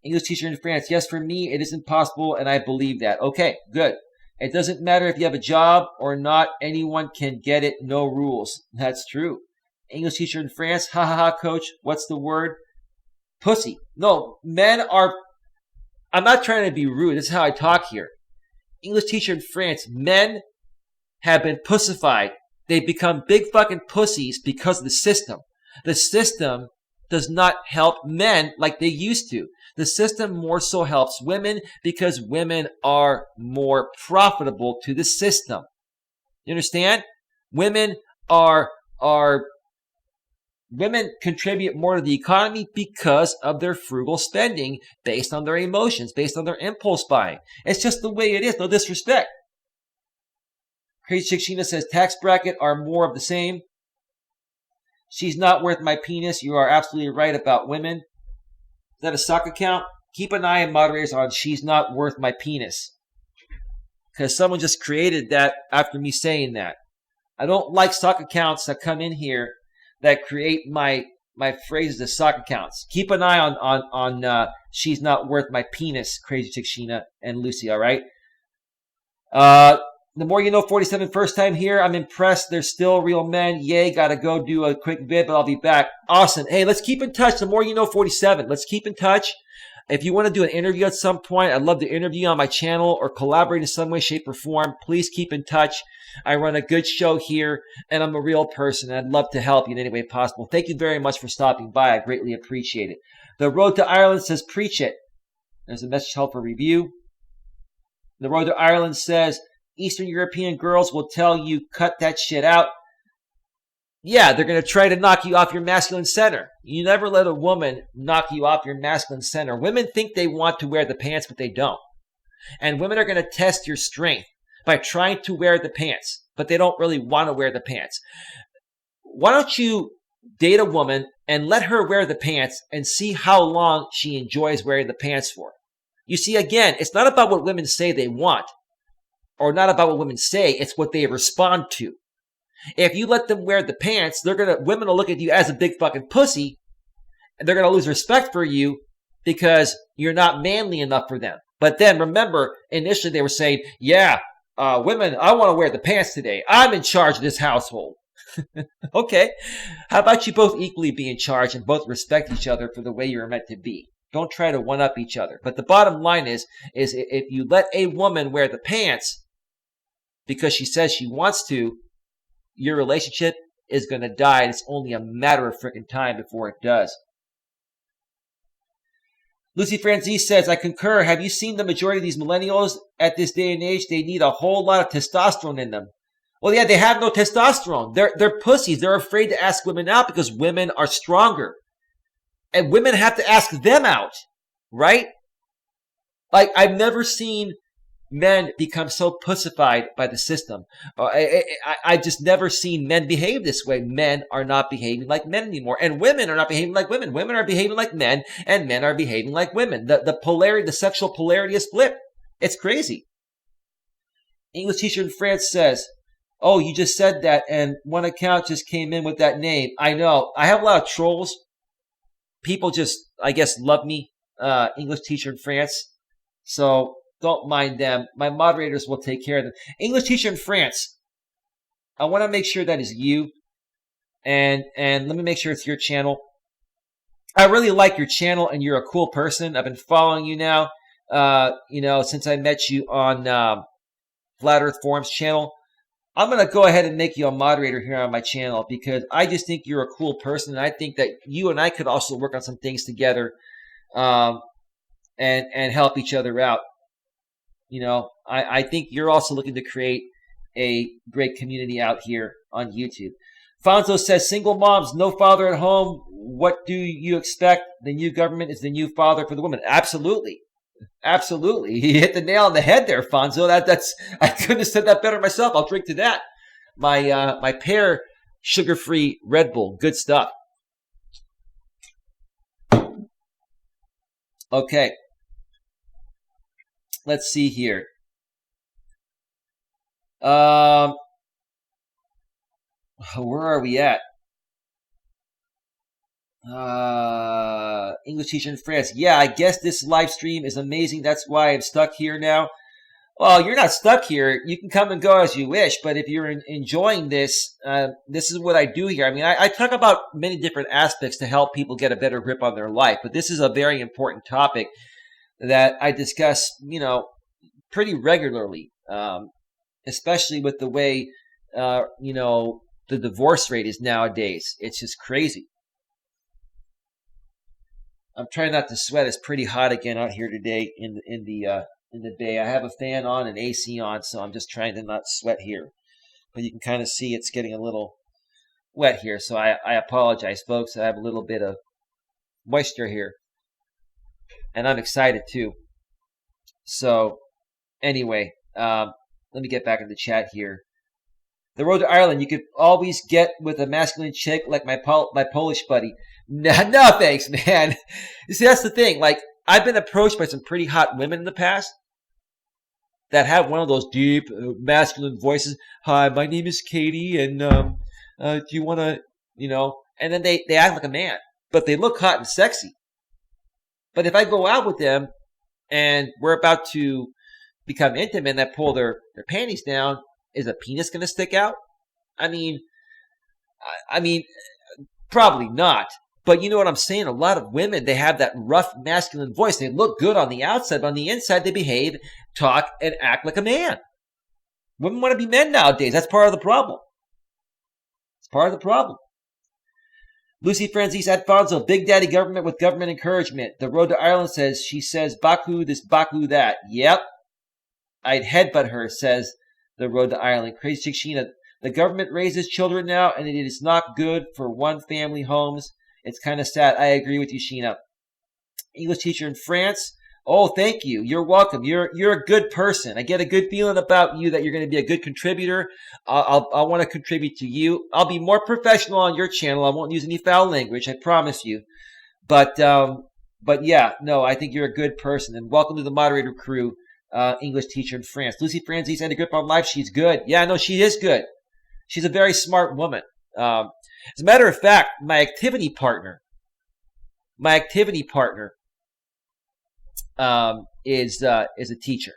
English teacher in France, yes, for me, it isn't possible, and I believe that. Okay, good. It doesn't matter if you have a job or not. Anyone can get it. No rules. That's true. English teacher in France. Ha ha ha, coach. What's the word? Pussy. No, men are... I'm not trying to be rude. This is how I talk here. English teacher in France. Men have been pussified. They've become big fucking pussies because of the system. The system does not help men like they used to. The system more so helps women because women are more profitable to the system. You understand? Women contribute more to the economy because of their frugal spending based on their emotions, based on their impulse buying. It's just the way it is. No disrespect. Crazy Chick Sheena says tax bracket are more of the same. She's not worth my penis. You are absolutely right about women. Is that a sock account? Keep an eye on moderators on she's not worth my penis. Because someone just created that after me saying that. I don't like sock accounts that come in here that create my phrases as sock accounts. Keep an eye on she's not worth my penis, Crazy Chick Sheena and Lucy, all right? The more you know, 47, first time here. I'm impressed. There's still real men. Yay, gotta go do a quick vid, but I'll be back. Awesome. Hey, let's keep in touch. The more you know, 47. Let's keep in touch. If you want to do an interview at some point, I'd love to interview you on my channel or collaborate in some way, shape, or form. Please keep in touch. I run a good show here, and I'm a real person. I'd love to help you in any way possible. Thank you very much for stopping by. I greatly appreciate it. The Road to Ireland says, preach it. There's a message held for review. The Road to Ireland says, Eastern European girls will tell you, cut that shit out. Yeah, they're going to try to knock you off your masculine center. You never let a woman knock you off your masculine center. Women think they want to wear the pants, but they don't. And women are going to test your strength by trying to wear the pants, but they don't really want to wear the pants. Why don't you date a woman and let her wear the pants and see how long she enjoys wearing the pants for? You see, again, it's not about what women say they want. Or not about what women say, it's what they respond to. If you let them wear the pants, women will look at you as a big fucking pussy, and they're gonna lose respect for you because you're not manly enough for them. But then remember, initially they were saying, yeah, women, I want to wear the pants today. I'm in charge of this household. Okay. How about you both equally be in charge and both respect each other for the way you're meant to be? Don't try to one-up each other. But the bottom line is if you let a woman wear the pants because she says she wants to, your relationship is going to die. And it's only a matter of freaking time before it does. Lucy Francis says, I concur. Have you seen the majority of these millennials at this day and age? They need a whole lot of testosterone in them. Well, yeah, they have no testosterone. They're pussies. They're afraid to ask women out because women are stronger. And women have to ask them out, right? Like, I've never seen men become so pussified by the system. I've just never seen men behave this way. Men are not behaving like men anymore. And women are not behaving like women. Women are behaving like men, and men are behaving like women. The polarity, the sexual polarity is flipped. It's crazy. English teacher in France says, oh, you just said that, and one account just came in with that name. I know. I have a lot of trolls. People just, I guess, love me. English teacher in France. So don't mind them. My moderators will take care of them. English teacher in France. I want to make sure that is you. And let me make sure it's your channel. I really like your channel, and you're a cool person. I've been following you now, since I met you on Flat Earth Forums channel. I'm going to go ahead and make you a moderator here on my channel because I just think you're a cool person, and I think that you and I could also work on some things together and help each other out. I think you're also looking to create a great community out here on YouTube. Fonzo says, single moms, no father at home. What do you expect? The new government is the new father for the woman. Absolutely. Absolutely. He hit the nail on the head there, Fonzo. I couldn't have said that better myself. I'll drink to that. My pear sugar-free Red Bull. Good stuff. Okay. Let's see here. Where are we at? English teacher in France. Yeah, I guess this live stream is amazing. That's why I'm stuck here now. Well, you're not stuck here. You can come and go as you wish. But if you're enjoying this, this is what I do here. I mean, I talk about many different aspects to help people get a better grip on their life. But this is a very important topic that I discuss, pretty regularly, especially with the way, the divorce rate is nowadays. It's just crazy. I'm trying not to sweat. It's pretty hot again out here today in the day. I have a fan on and AC on, so I'm just trying to not sweat here. But you can kind of see it's getting a little wet here, so I apologize, folks. I have a little bit of moisture here, and I'm excited too. So anyway, let me get back in the chat here. The road to Ireland, you could always get with a masculine chick like my Polish buddy. No, thanks, man. You see, that's the thing. Like, I've been approached by some pretty hot women in the past that have one of those deep masculine voices. Hi, my name is Katie, and do you want to, and then they act like a man, but they look hot and sexy. But if I go out with them and we're about to become intimate and I pull their panties down, is a penis going to stick out? I mean, probably not. But you know what I'm saying? A lot of women, they have that rough masculine voice. They look good on the outside, but on the inside, they behave, talk, and act like a man. Women want to be men nowadays. That's part of the problem. It's part of the problem. Lucy Francis Alfonso, Big Daddy government with government encouragement. The road to Ireland says, she says, Baku this, Baku that. Yep. I'd headbutt her, says the road to Ireland. Crazy Chick Sheena. The government raises children now, and it is not good for one-family homes. It's kind of sad. I agree with you, Sheena. English teacher in France. Oh, thank you. You're welcome. You're a good person. I get a good feeling about you that you're going to be a good contributor. I want to contribute to you. I'll be more professional on your channel. I won't use any foul language. I promise you. But yeah, no, I think you're a good person. And welcome to the moderator crew, English teacher in France. Lucy Francis had a grip on life. She's good. Yeah, no, she is good. She's a very smart woman. As a matter of fact, my activity partner is a teacher.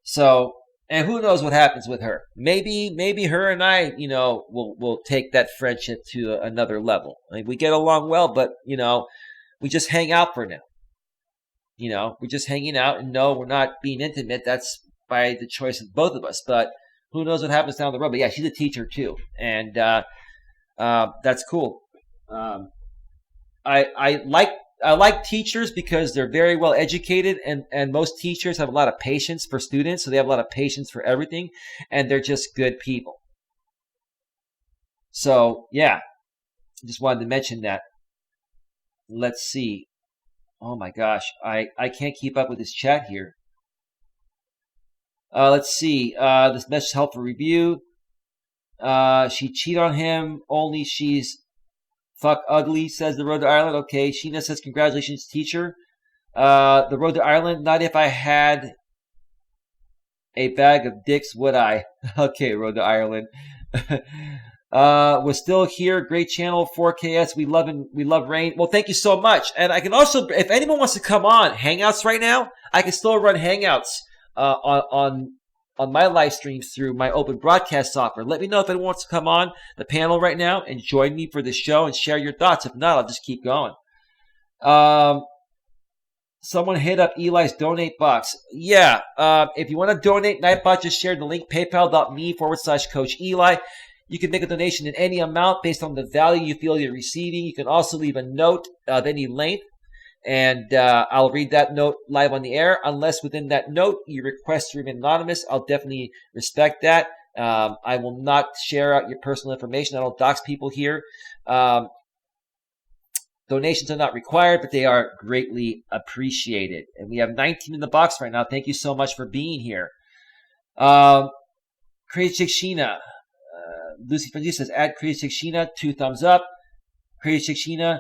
So, and who knows what happens with her? Maybe her and I, will take that friendship to another level. I mean, we get along well, but we just hang out for now. We're just hanging out, and no, we're not being intimate. That's by the choice of both of us. But who knows what happens down the road? But yeah, she's a teacher too, and that's cool. I like I like teachers because they're very well educated, and most teachers have a lot of patience for students, so they have a lot of patience for everything, and they're just good people. So, yeah, just wanted to mention that. Let's see. Oh my gosh, I can't keep up with this chat here. Let's see. This message helpful review. She cheated on him. Only she's fuck ugly, says the Road to Ireland. Okay, Sheena says congratulations, teacher. The Road to Ireland. Not if I had a bag of dicks, would I? Okay, Road to Ireland. We're still here. Great channel, 4KS. We love rain. Well, thank you so much. And I can also, if anyone wants to come on Hangouts right now, I can still run Hangouts on my live streams through my open broadcast software. Let me know if anyone wants to come on the panel right now and join me for the show and share your thoughts. If not, I'll just keep going. Someone hit up Eli's donate box. Yeah, if you want to donate, Nightbot just shared the link, paypal.me/Coach Eli. You can make a donation in any amount based on the value you feel you're receiving. You can also leave a note of any length, and I'll read that note live on the air. Unless within that note you request to remain anonymous, I'll definitely respect that. I will not share out your personal information. I don't dox people here. Donations are not required, but they are greatly appreciated. And we have 19 in the box right now. Thank you so much for being here. Crazy Chick Sheena. Lucy Francis says, add Crazy Chick Sheena, 2 thumbs up. Crazy Chick Sheena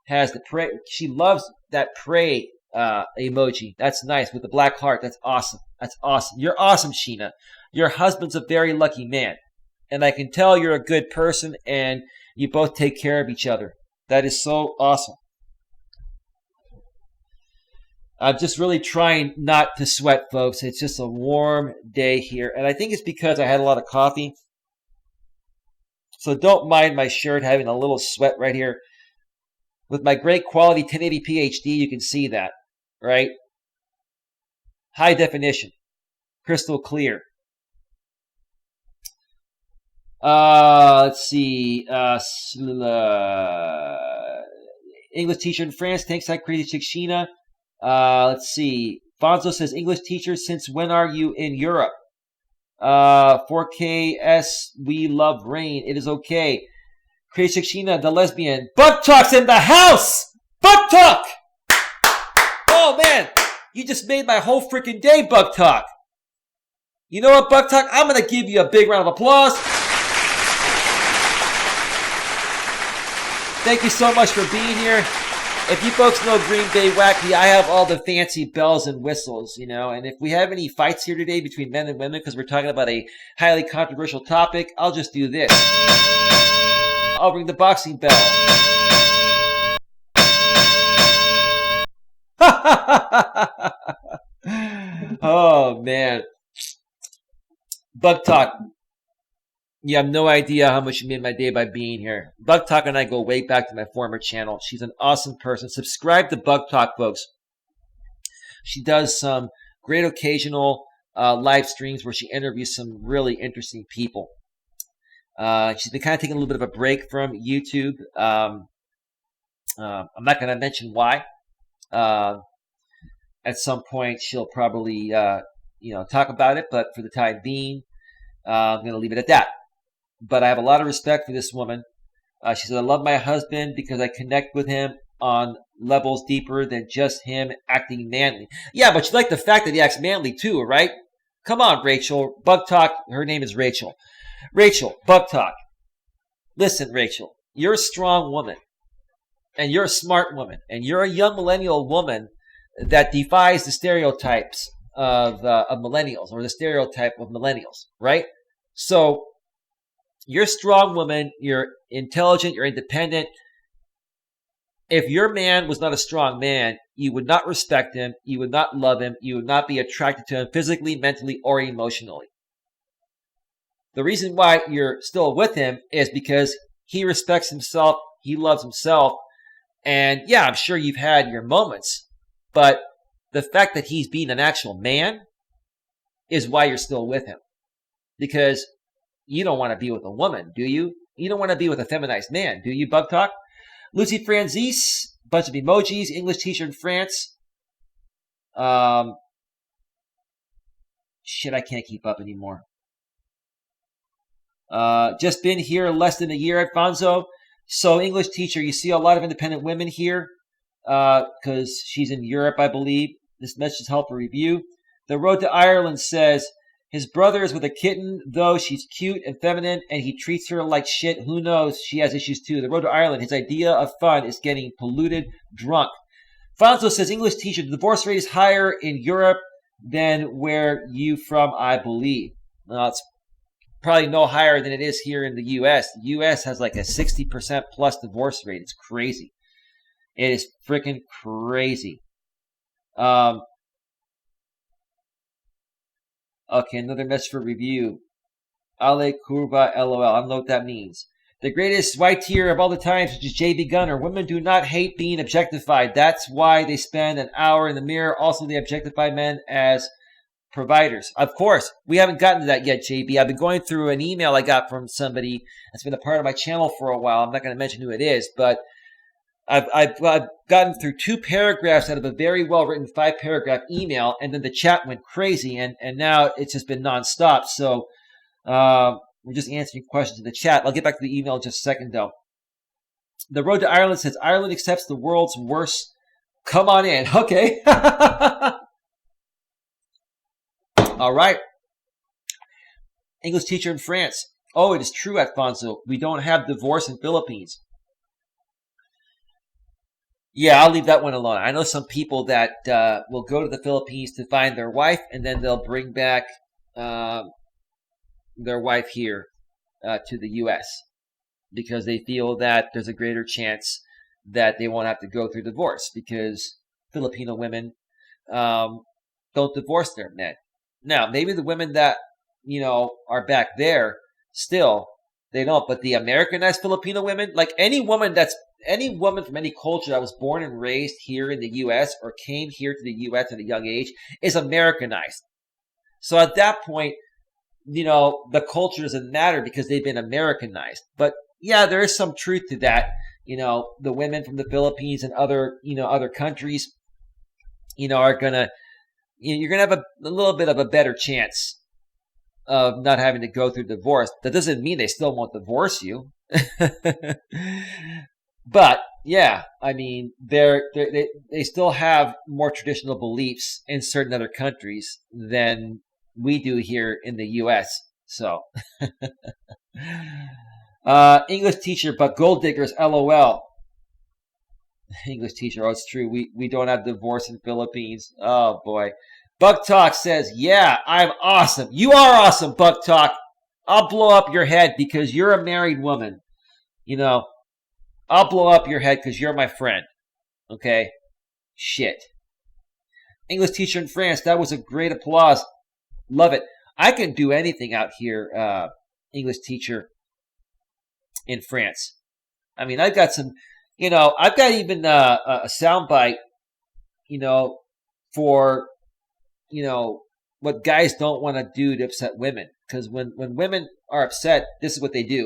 has the pray. She loves that pray emoji. That's nice with the black heart. That's awesome. That's awesome. You're awesome, Sheena. Your husband's a very lucky man. And I can tell you're a good person and you both take care of each other. That is so awesome. I'm just really trying not to sweat, folks. It's just a warm day here. And I think it's because I had a lot of coffee. So don't mind my shirt having a little sweat right here. With my great quality 1080p HD, you can see that, right? High definition. Crystal clear. Let's see. English teacher in France. Thanks, that Crazy Chick Sheena. Let's see. Fonzo says, English teacher, since when are you in Europe? 4KS, we love rain. It is okay. Crazy Chick Sheena, the lesbian. Buck Talk's in the house! Buck Talk! Oh, man. You just made my whole freaking day, Buck Talk. You know what, Buck Talk? I'm going to give you a big round of applause. Thank you so much for being here. If you folks know Green Bay Wacky, I have all the fancy bells and whistles, you know, and if we have any fights here today between men and women because we're talking about a highly controversial topic, I'll just do this. I'll ring the boxing bell. Oh, man. Bug Talk. You have no idea how much you made my day by being here. Bug Talk and I go way back to my former channel. She's an awesome person. Subscribe to Bug Talk, folks. She does some great occasional live streams where she interviews some really interesting people. She's been kind of taking a little bit of a break from YouTube. I'm not going to mention why. At some point, she'll probably talk about it, but for the time being, I'm going to leave it at that. But I have a lot of respect for this woman. She said, I love my husband because I connect with him on levels deeper than just him acting manly. Yeah, but you like the fact that he acts manly too, right? Come on, Rachel. Bug Talk, her name is Rachel. Rachel, Bug Talk. Listen, Rachel, you're a strong woman. And you're a smart woman. And you're a young millennial woman that defies the stereotypes of millennials, or the stereotype of millennials, right? So you're a strong woman, you're intelligent, you're independent. If your man was not a strong man, you would not respect him, you would not love him, you would not be attracted to him physically, mentally, or emotionally. The reason why you're still with him is because he respects himself, he loves himself, and yeah, I'm sure you've had your moments, but the fact that he's being an actual man is why you're still with him. Because you don't want to be with a woman, do you? You don't want to be with a feminized man, do you, Bug Talk? Lucy Francis, bunch of emojis. English teacher in France. Shit, I can't keep up anymore. Just been here less than a year, Alfonso. So English teacher, you see a lot of independent women here because she's in Europe, I believe. This message is helpful review. The Road to Ireland says, his brother is with a kitten, though she's cute and feminine, and he treats her like shit. Who knows? She has issues too. The Road to Ireland, his idea of fun is getting polluted drunk. Fonzo says, English teacher, the divorce rate is higher in Europe than where you from, I believe. Well, it's probably no higher than it is here in the U.S. The U.S. has like a 60% plus divorce rate. It's crazy. It is freaking crazy. Okay, another message for review. Ale curva LOL. I don't know what that means. The greatest white tier of all the time, such as JB Gunner. Women do not hate being objectified. That's why they spend an hour in the mirror. Also, they objectify men as providers. Of course, we haven't gotten to that yet, JB. I've been going through an email I got from somebody that's been a part of my channel for a while. I'm not going to mention who it is, but I've gotten through 2 paragraphs out of a very well-written 5-paragraph email, and then the chat went crazy, and now it's just been nonstop. So we're just answering questions in the chat. I'll get back to the email in just a second, though. The Road to Ireland says, Ireland accepts the world's worst. Come on in. Okay. All right. English teacher in France. Oh, it is true, Alfonso. We don't have divorce in Philippines. Yeah, I'll leave that one alone. I know some people that will go to the Philippines to find their wife, and then they'll bring back their wife here to the U.S. because they feel that there's a greater chance that they won't have to go through divorce because Filipino women don't divorce their men. Now, maybe the women that, are back there still, they don't. But the Americanized Filipino women, like any woman from any culture that was born and raised here in the U.S. or came here to the U.S. at a young age is Americanized. So at that point, the culture doesn't matter because they've been Americanized. But yeah, there is some truth to that. The women from the Philippines and other countries, are gonna, you're gonna have a little bit of a better chance of not having to go through divorce. That doesn't mean they still won't divorce you. But yeah, I mean, they still have more traditional beliefs in certain other countries than we do here in the U.S. So, English teacher, but gold diggers, LOL. English teacher, oh, it's true. We don't have divorce in Philippines. Oh boy. Bug Talk says, yeah, I'm awesome. You are awesome, Bug Talk. I'll blow up your head because you're a married woman. I'll blow up your head because you're my friend. Okay? Shit. English teacher in France, that was a great applause. Love it. I can do anything out here, English teacher in France. I mean, I've got some, I've got even a soundbite, for, what guys don't want to do to upset women. Because when women are upset, this is what they do.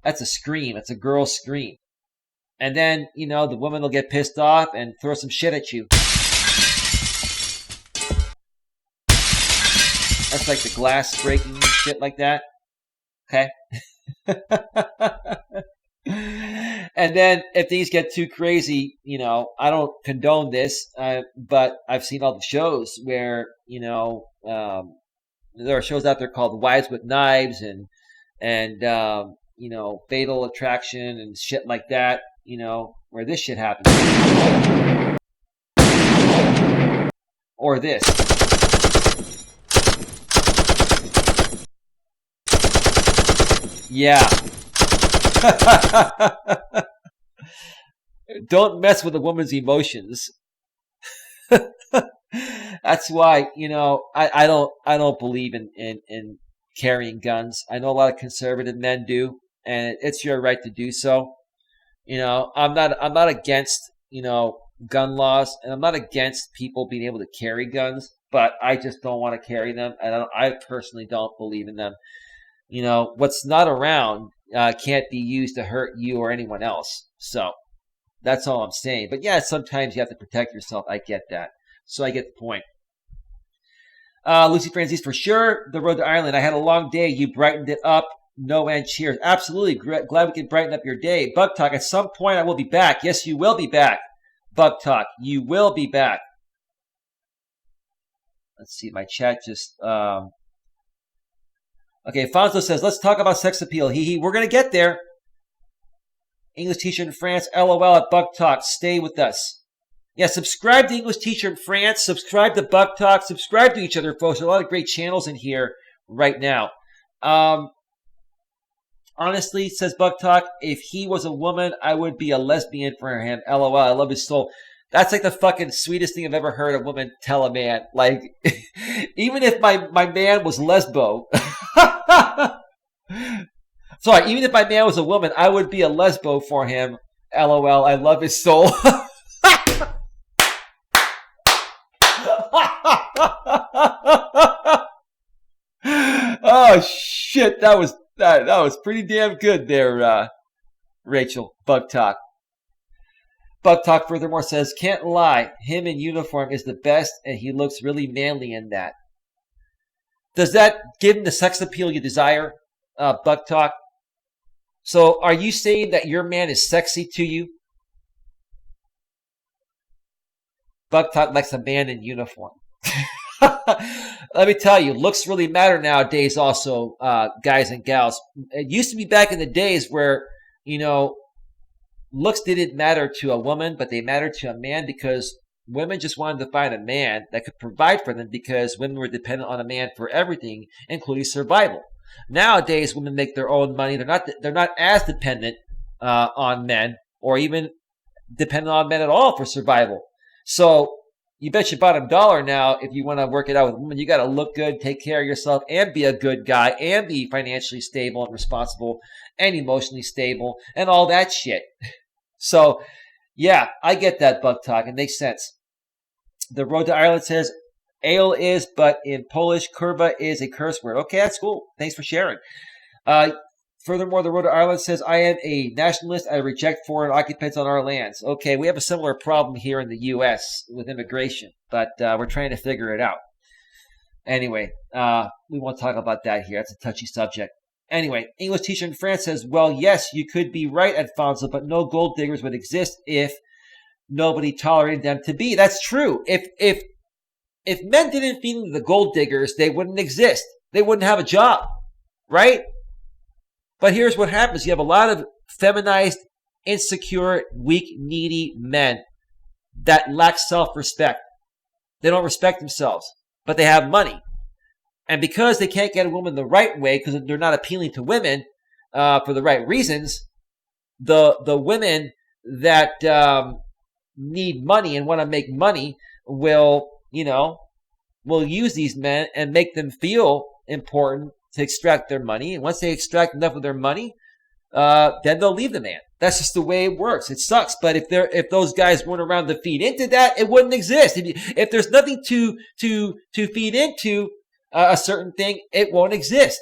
That's a scream. That's a girl's scream. And then, the woman will get pissed off and throw some shit at you. That's like the glass breaking and shit like that. Okay? And then if things get too crazy, I don't condone this, but I've seen all the shows where, there are shows out there called Wives with Knives and Fatal Attraction and shit like that, where this shit happens. Or this. Yeah. Don't mess with a woman's emotions. That's why, I don't believe in carrying guns. I know a lot of conservative men do, and it's your right to do so. I'm not against, gun laws, and I'm not against people being able to carry guns, but I just don't want to carry them, and I personally don't believe in them. what's not around can't be used to hurt you or anyone else. So that's all I'm saying. But yeah, sometimes you have to protect yourself. I get that. So I get the point. Lucy Francis, for sure. The road to Ireland. I had a long day. You brightened it up. No end. Cheers. Absolutely. Glad we can brighten up your day. Bug Talk, at some point I will be back. Yes, you will be back. Bug Talk, you will be back. Let's see. My chat just... Okay, Fonzo says, let's talk about sex appeal. We're going to get there. English teacher in France. LOL at Bug Talk. Stay with us. Yeah, subscribe to English Teacher in France. Subscribe to Bug Talk. Subscribe to each other, folks. There are a lot of great channels in here right now. Honestly, says Bug Talk, if he was a woman, I would be a lesbian for him. LOL. I love his soul. That's like the fucking sweetest thing I've ever heard a woman tell a man. Like, even if my man was lesbo. Sorry, even if my man was a woman, I would be a lesbo for him. LOL. I love his soul. Oh shit, that was pretty damn good there, Rachel. Bug Talk. Bug Talk furthermore says, can't lie, him in uniform is the best and he looks really manly in that. Does that give him the sex appeal you desire, Bug Talk? So are you saying that your man is sexy to you? Bug Talk likes a man in uniform. Let me tell you, looks really matter nowadays also, guys and gals. It used to be back in the days where, looks didn't matter to a woman, but they mattered to a man because women just wanted to find a man that could provide for them because women were dependent on a man for everything, including survival. Nowadays, women make their own money. They're not as dependent on men or even dependent on men at all for survival. So you bet your bottom dollar now, if you want to work it out with a woman, you got to look good, take care of yourself, and be a good guy, and be financially stable and responsible, and emotionally stable, and all that shit. So, yeah, I get that, Bug Talk. It makes sense. The road to Ireland says, ale is, but in Polish, kurwa is a curse word. Okay, that's cool. Thanks for sharing. Furthermore, the road to Ireland says, I am a nationalist. I reject foreign occupants on our lands. Okay, we have a similar problem here in the U.S. with immigration, but we're trying to figure it out. Anyway, we won't talk about that here. That's a touchy subject. Anyway, English teacher in France says, well, yes, you could be right, Alfonso, but no gold diggers would exist if nobody tolerated them to be. That's true. If men didn't feed into the gold diggers, they wouldn't exist. They wouldn't have a job, right? But here's what happens. You have a lot of feminized, insecure, weak, needy men that lack self-respect. They don't respect themselves, but they have money. And because they can't get a woman the right way, because they're not appealing to women for the right reasons, the women that need money and want to make money will use these men and make them feel important to extract their money. And once they extract enough of their money, then they'll leave the man. That's just the way it works. It sucks. But if those guys weren't around to feed into that, it wouldn't exist. If there's nothing to feed into a certain thing, it won't exist.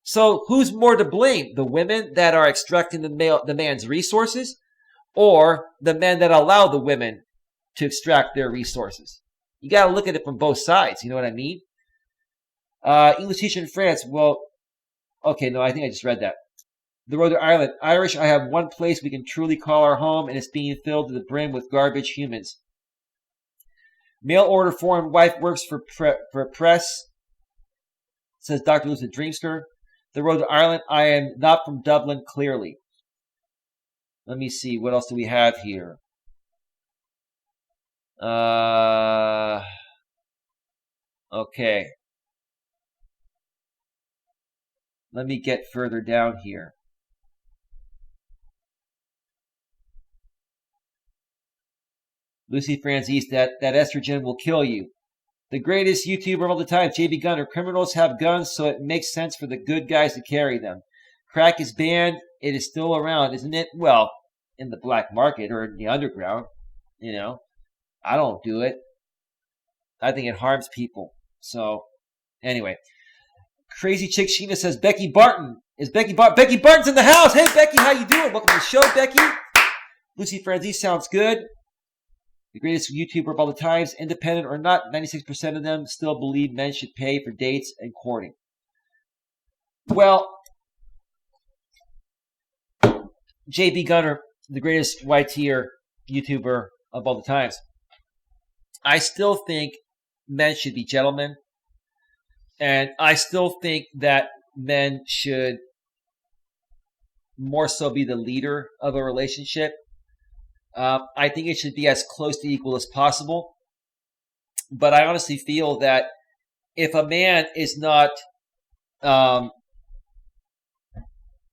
So who's more to blame? The women that are extracting the man's resources, or the men that allow the women to extract their resources? You got to look at it from both sides. You know what I mean? English teacher in France. Well, okay, no, I think I just read that. The road to Ireland. Irish, I have one place we can truly call our home, and it's being filled to the brim with garbage humans. Mail order foreign wife works for press, says Dr. Lucid Dreamster. The road to Ireland. I am not from Dublin, clearly. Let me see. What else do we have here? Okay. Let me get further down here. Lucy Franzese, that estrogen will kill you. The greatest YouTuber of all the time, JB Gunner. Criminals have guns, so it makes sense for the good guys to carry them. Crack is banned. It is still around, isn't it? Well, in the black market or in the underground, I don't do it. I think it harms people. So, anyway. Crazy Chick Sheena says Becky Barton. Becky Barton's in the house. Hey, Becky, how you doing? Welcome to the show, Becky. Lucy Franzi sounds good. The greatest YouTuber of all the times, independent or not, 96% of them still believe men should pay for dates and courting. Well, JB Gunner, the greatest Y-tier YouTuber of all the times, I still think men should be gentlemen. And I still think that men should more so be the leader of a relationship. I think it should be as close to equal as possible. But I honestly feel that if a man is not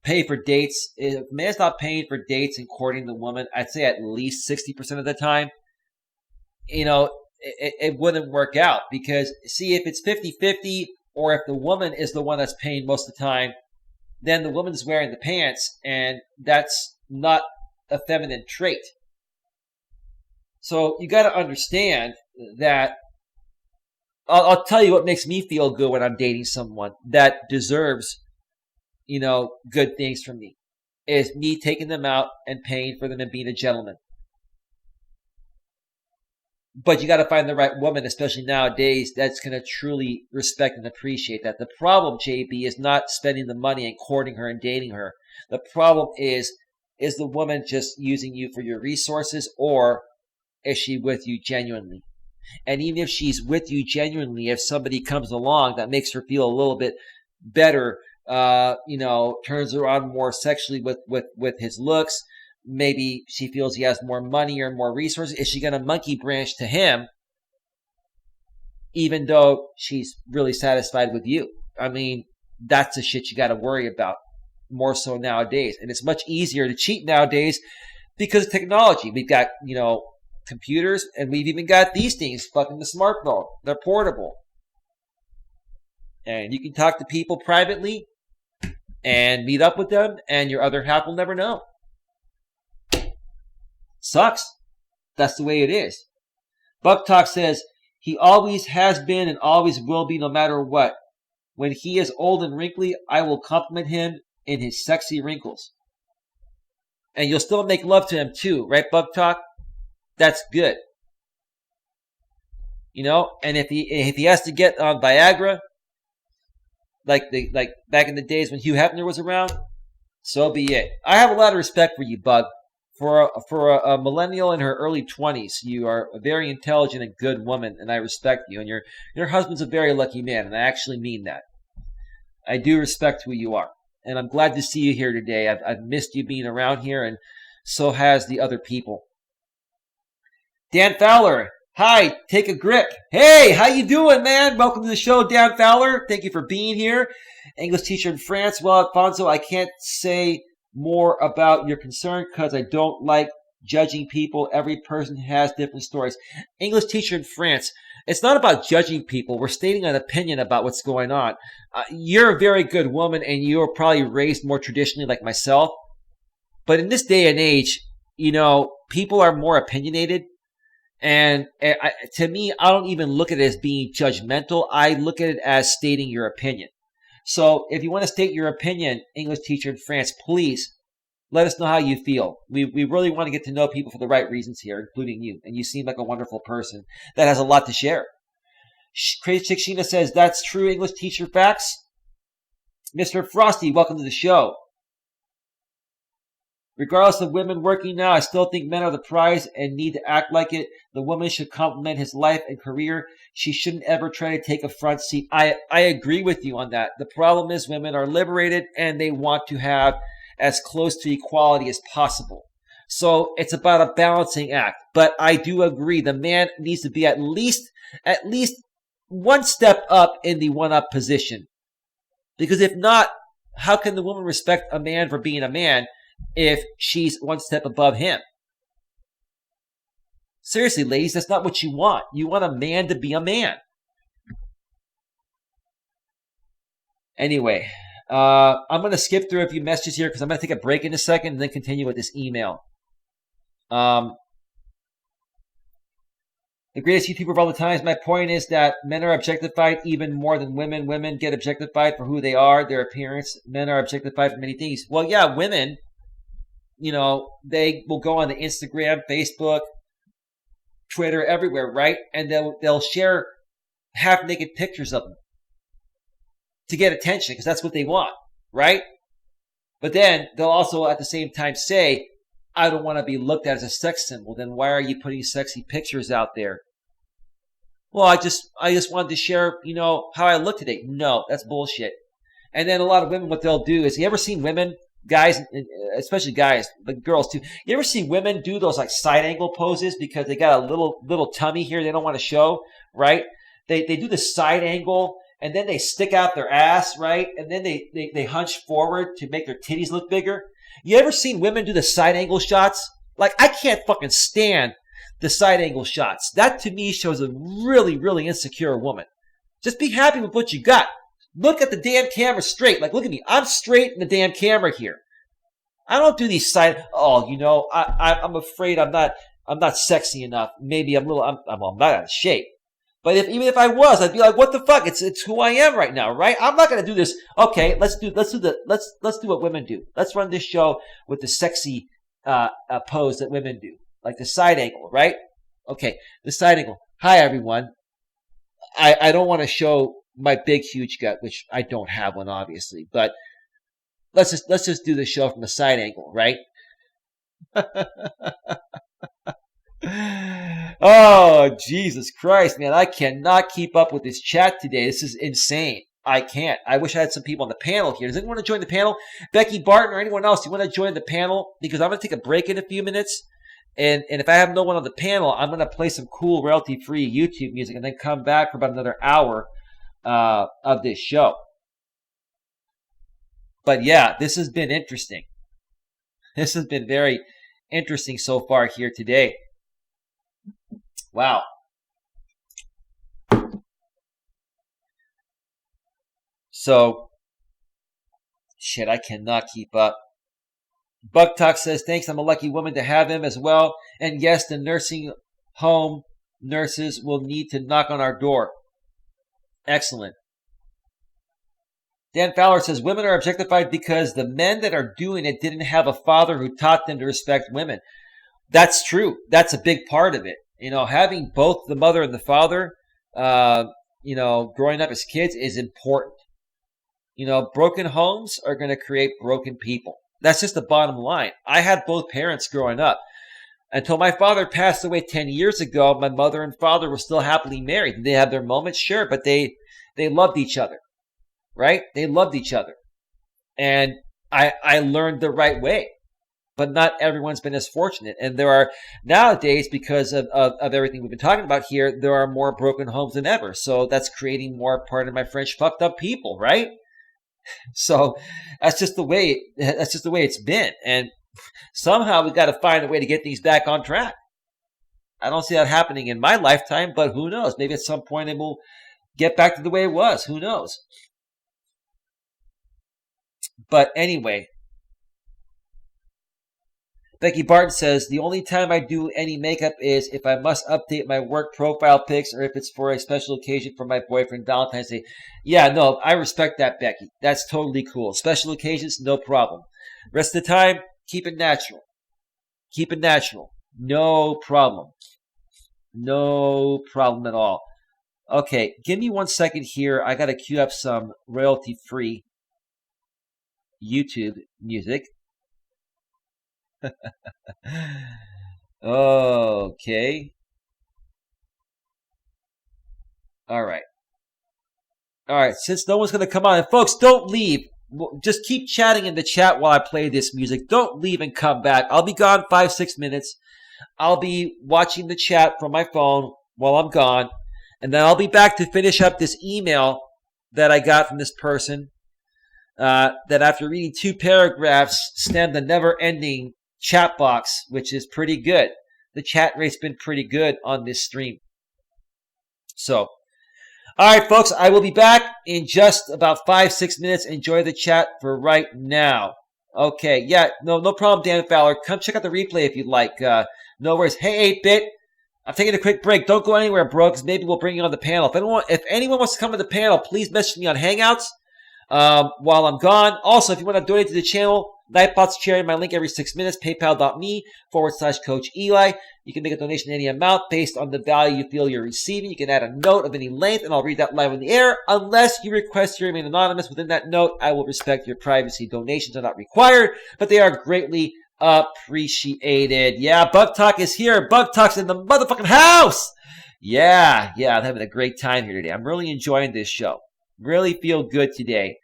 pay for dates, if a man's not paying for dates and courting the woman, I'd say at least 60% of the time, it wouldn't work out. Because, see, if it's 50-50, or if the woman is the one that's paying most of the time, then the woman is wearing the pants, and that's not a feminine trait. So you got to understand that. I'll tell you what makes me feel good when I'm dating someone that deserves, good things from me, is me taking them out and paying for them and being a gentleman. But you got to find the right woman, especially nowadays, that's going to truly respect and appreciate that. The problem, JB, is not spending the money and courting her and dating her. The problem is the woman just using you for your resources, or is she with you genuinely? And even if she's with you genuinely, if somebody comes along that makes her feel a little bit better, turns her on more sexually with his looks, maybe she feels he has more money or more resources, is she going to monkey branch to him even though she's really satisfied with you? I mean, that's the shit you got to worry about more so nowadays. And it's much easier to cheat nowadays because of technology. We've got, computers, and we've even got these things, fucking the smartphone. They're portable. And you can talk to people privately and meet up with them, and your other half will never know. Sucks. That's the way it is. Buck Talk says, he always has been and always will be no matter what. When he is old and wrinkly, I will compliment him in his sexy wrinkles. And you'll still make love to him too, right, Buck Talk? That's good. And if he has to get on Viagra, like back in the days when Hugh Hefner was around, so be it. I have a lot of respect for you, Bug. For a millennial in her early 20s, you are a very intelligent and good woman, and I respect you. And your husband's a very lucky man, and I actually mean that. I do respect who you are, and I'm glad to see you here today. I've missed you being around here, and so has the other people. Dan Fowler, hi, take a grip. Hey, how you doing, man? Welcome to the show, Dan Fowler. Thank you for being here. English teacher in France. Well, Alfonso, I can't say more about your concern because I don't like judging people. Every person has different stories. English teacher in France. It's not about judging people. We're stating an opinion about what's going on. You're a very good woman, and you were probably raised more traditionally like myself. But in this day and age, people are more opinionated. And to me, I don't even look at it as being judgmental. I look at it as stating your opinion. So if you want to state your opinion, English teacher in France, please let us know how you feel. We really want to get to know people for the right reasons here, including you. And you seem like a wonderful person that has a lot to share. Crazy Chick Sheena says, that's true, English teacher facts. Mr. Frosty, welcome to the show. Regardless of women working now, I still think men are the prize and need to act like it. The woman should complement his life and career. She shouldn't ever try to take a front seat. I agree with you on that. The problem is women are liberated and they want to have as close to equality as possible. So it's about a balancing act. But I do agree the man needs to be at least one step up in the one-up position. Because if not, how can the woman respect a man for being a man if she's one step above him? Seriously, ladies, that's not what you want. You want a man to be a man. Anyway, I'm going to skip through a few messages here because I'm going to take a break in a second and then continue with this email. The greatest YouTuber of all the times. My point is that men are objectified even more than women. Women get objectified for who they are, their appearance. Men are objectified for many things. Well, yeah, women, they will go on the Instagram, Facebook, Twitter, everywhere, right? And they'll share half-naked pictures of them to get attention because that's what they want, right? But then they'll also at the same time say, I don't want to be looked at as a sex symbol. Then why are you putting sexy pictures out there? Well, I just wanted to share, how I look today. No, that's bullshit. And then a lot of women, what they'll do is, you ever seen women, guys, especially guys, but girls too, you ever see women do those like side angle poses because they got a little tummy here they don't want to show, right? They do the side angle and then they stick out their ass, right? And then they hunch forward to make their titties look bigger. You ever seen women do the side angle shots? Like, I can't fucking stand the side angle shots. That to me shows a really, really insecure woman. Just be happy with what you got. Look at the damn camera straight. Like, look at me. I'm straight in the damn camera here. I don't do these side. I'm afraid I'm not sexy enough. Maybe I'm not out of shape. But even if I was, I'd be like, what the fuck? It's who I am right now, right? I'm not gonna do this. Okay, let's do what women do. Let's run this show with the sexy pose that women do, like the side angle, right? Okay, the side angle. Hi everyone. I don't want to show my big huge gut, which I don't have one obviously, but let's just do the show from the side angle, right? Oh, Jesus Christ, man. I cannot keep up with this chat today. This is insane. I can't. I wish I had some people on the panel here. Does anyone want to join the panel? Becky Barton or anyone else, do you want to join the panel? Because I'm going to take a break in a few minutes. And if I have no one on the panel, I'm going to play some cool royalty-free YouTube music and then come back for about another hour of this show. But yeah, this has been interesting. This has been very interesting so far here today. Wow. So, shit, I cannot keep up. Buck Talk says, thanks, I'm a lucky woman to have him as well. And yes, the nursing home nurses will need to knock on our door. Excellent. Dan Fowler says, women are objectified because the men that are doing it didn't have a father who taught them to respect women. That's true. That's a big part of it. Having both the mother and the father, growing up as kids is important. Broken homes are going to create broken people. That's just the bottom line. I had both parents growing up. Until my father passed away 10 years ago, my mother and father were still happily married. Did they have their moments? Sure, but they loved each other, right? They loved each other. And I learned the right way. But not everyone's been as fortunate. And there are nowadays, because of everything we've been talking about here, there are more broken homes than ever. So that's creating more, pardon my French, fucked up people, right? So that's just the way it's been. And somehow we've got to find a way to get things back on track. I don't see that happening in my lifetime, but who knows? Maybe at some point it will get back to the way it was. Who knows? But anyway, Becky Barton says, the only time I do any makeup is if I must update my work profile pics or if it's for a special occasion for my boyfriend, Valentine's Day. Yeah, no, I respect that, Becky. That's totally cool. Special occasions, no problem. Rest of the time, keep it natural. Keep it natural. No problem. No problem at all. Okay, give me 1 second here. I got to queue up some royalty-free YouTube music. Okay. All right. Since no one's going to come on, and folks, don't leave. Just keep chatting in the chat while I play this music. Don't leave and come back. I'll be gone 5-6 minutes. I'll be watching the chat from my phone while I'm gone. And then I'll be back to finish up this email that I got from this person. That after reading 2 paragraphs stemmed the never-ending chat box, which is pretty good. The chat rate's been pretty good on this stream. So, all right, folks, I will be back in just about 5-6 minutes. Enjoy the chat for right now. Okay, yeah, no problem, Dan Fowler. Come check out the replay if you'd like. No worries. Hey, 8-Bit, I'm taking a quick break. Don't go anywhere, bro, because maybe we'll bring you on the panel. If anyone wants to come to the panel, please message me on Hangouts while I'm gone. Also, if you want to donate to the channel, Nightbot's sharing my link every 6 minutes, paypal.me/Coach Eli. You can make a donation any amount based on the value you feel you're receiving. You can add a note of any length, and I'll read that live on the air. Unless you request to remain anonymous within that note, I will respect your privacy. Donations are not required, but they are greatly appreciated. Yeah, Bug Talk is here. Bug Talk's in the motherfucking house. Yeah, I'm having a great time here today. I'm really enjoying this show. Really feel good today.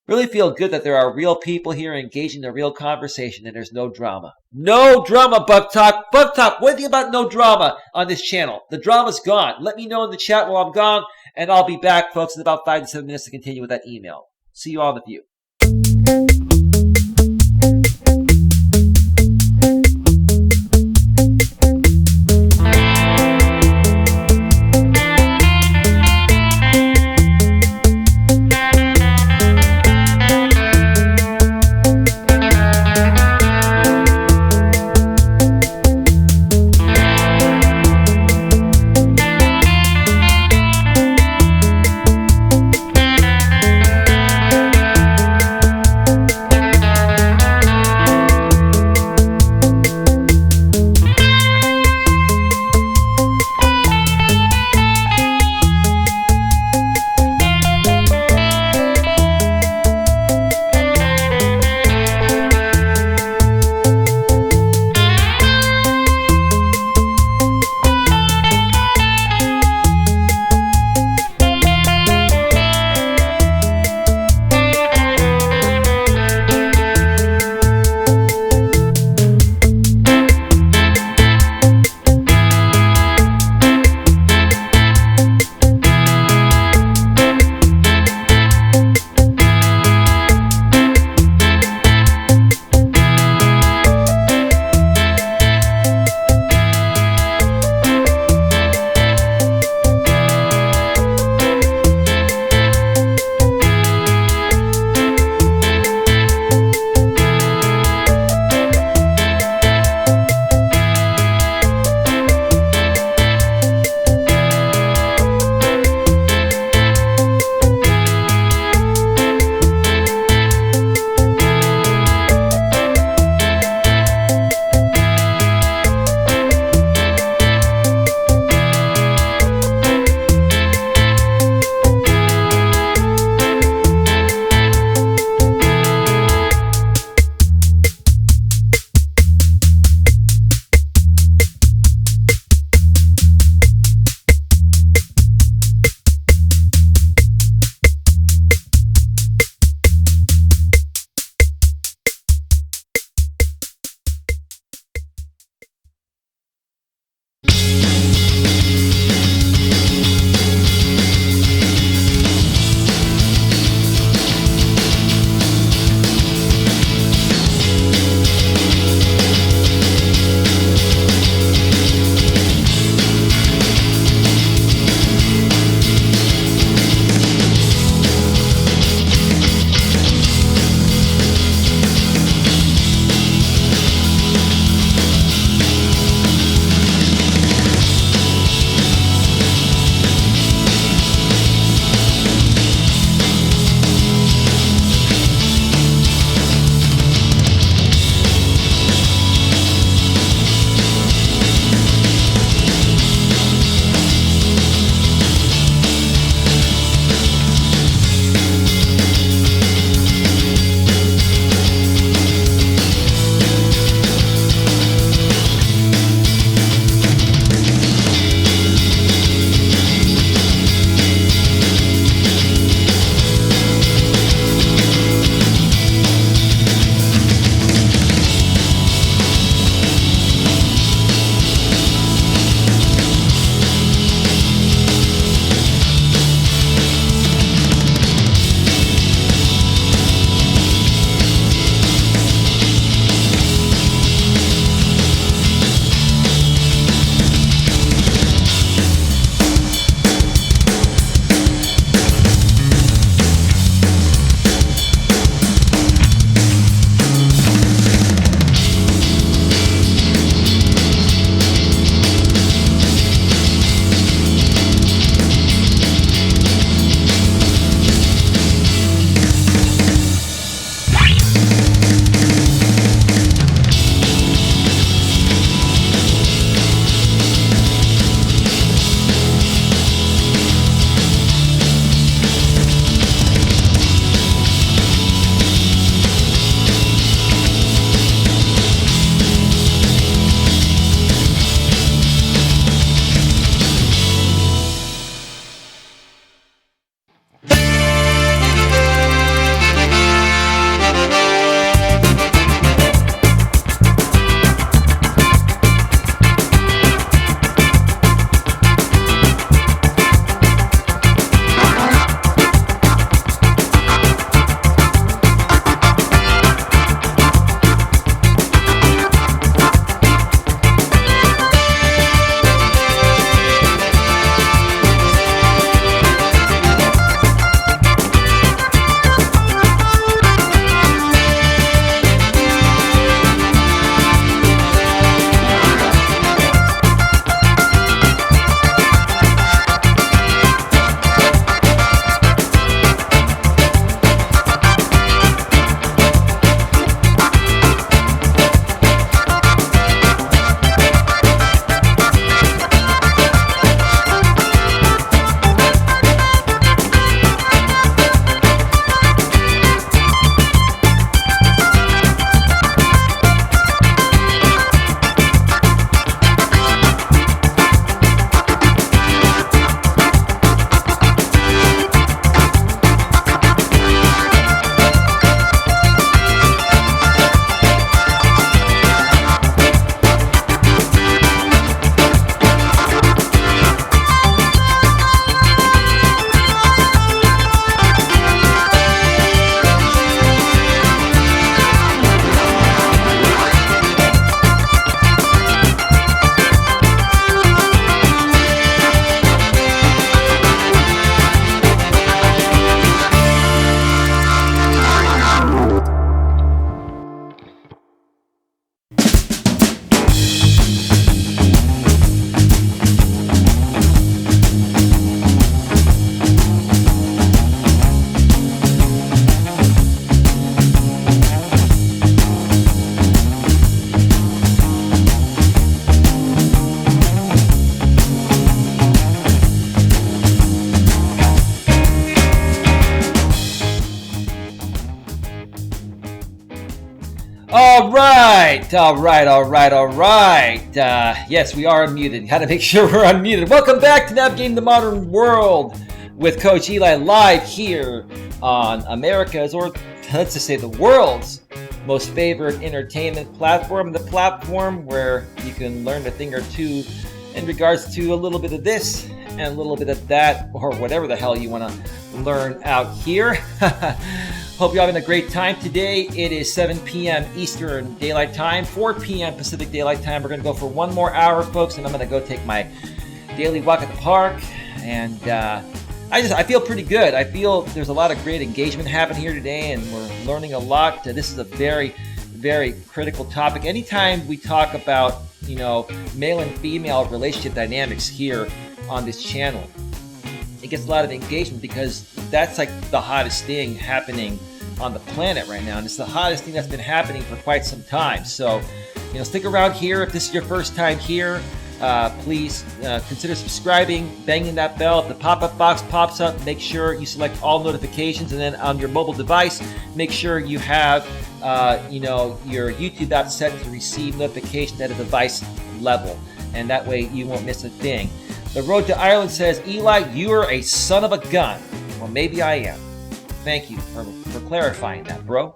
Really feel good that there are real people here engaging in a real conversation and there's no drama. No drama, Bug Talk. Bug Talk, what do you think about no drama on this channel? The drama's gone. Let me know in the chat while I'm gone, and I'll be back, folks, in about 5 to 7 minutes to continue with that email. See you all in the few. All right. Yes, we are unmuted. Got to make sure we're unmuted. Welcome back to Navigating the Modern World with Coach Eli, live here on America's, or let's just say the world's, most favorite entertainment platform. The platform where you can learn a thing or two in regards to a little bit of this and a little bit of that, or whatever the hell you want to learn out here. Hope you're having a great time today. It is 7 p.m. Eastern Daylight Time, 4 p.m. Pacific Daylight Time. We're going to go for one more hour, folks, and I'm going to go take my daily walk at the park. And I feel pretty good. I feel there's a lot of great engagement happening here today, and we're learning a lot. This is a very, very critical topic. Anytime we talk about, male and female relationship dynamics here on this channel, it gets a lot of engagement because that's like the hottest thing happening on the planet right now. And it's the hottest thing that's been happening for quite some time. So, stick around here. If this is your first time here, please consider subscribing, banging that bell. If the pop-up box pops up, make sure you select all notifications. And then on your mobile device, make sure you have, your YouTube app set to receive notifications at a device level. And that way you won't miss a thing. The Road to Ireland says, Eli, you are a son of a gun. Well, maybe I am. Thank you for clarifying that, bro.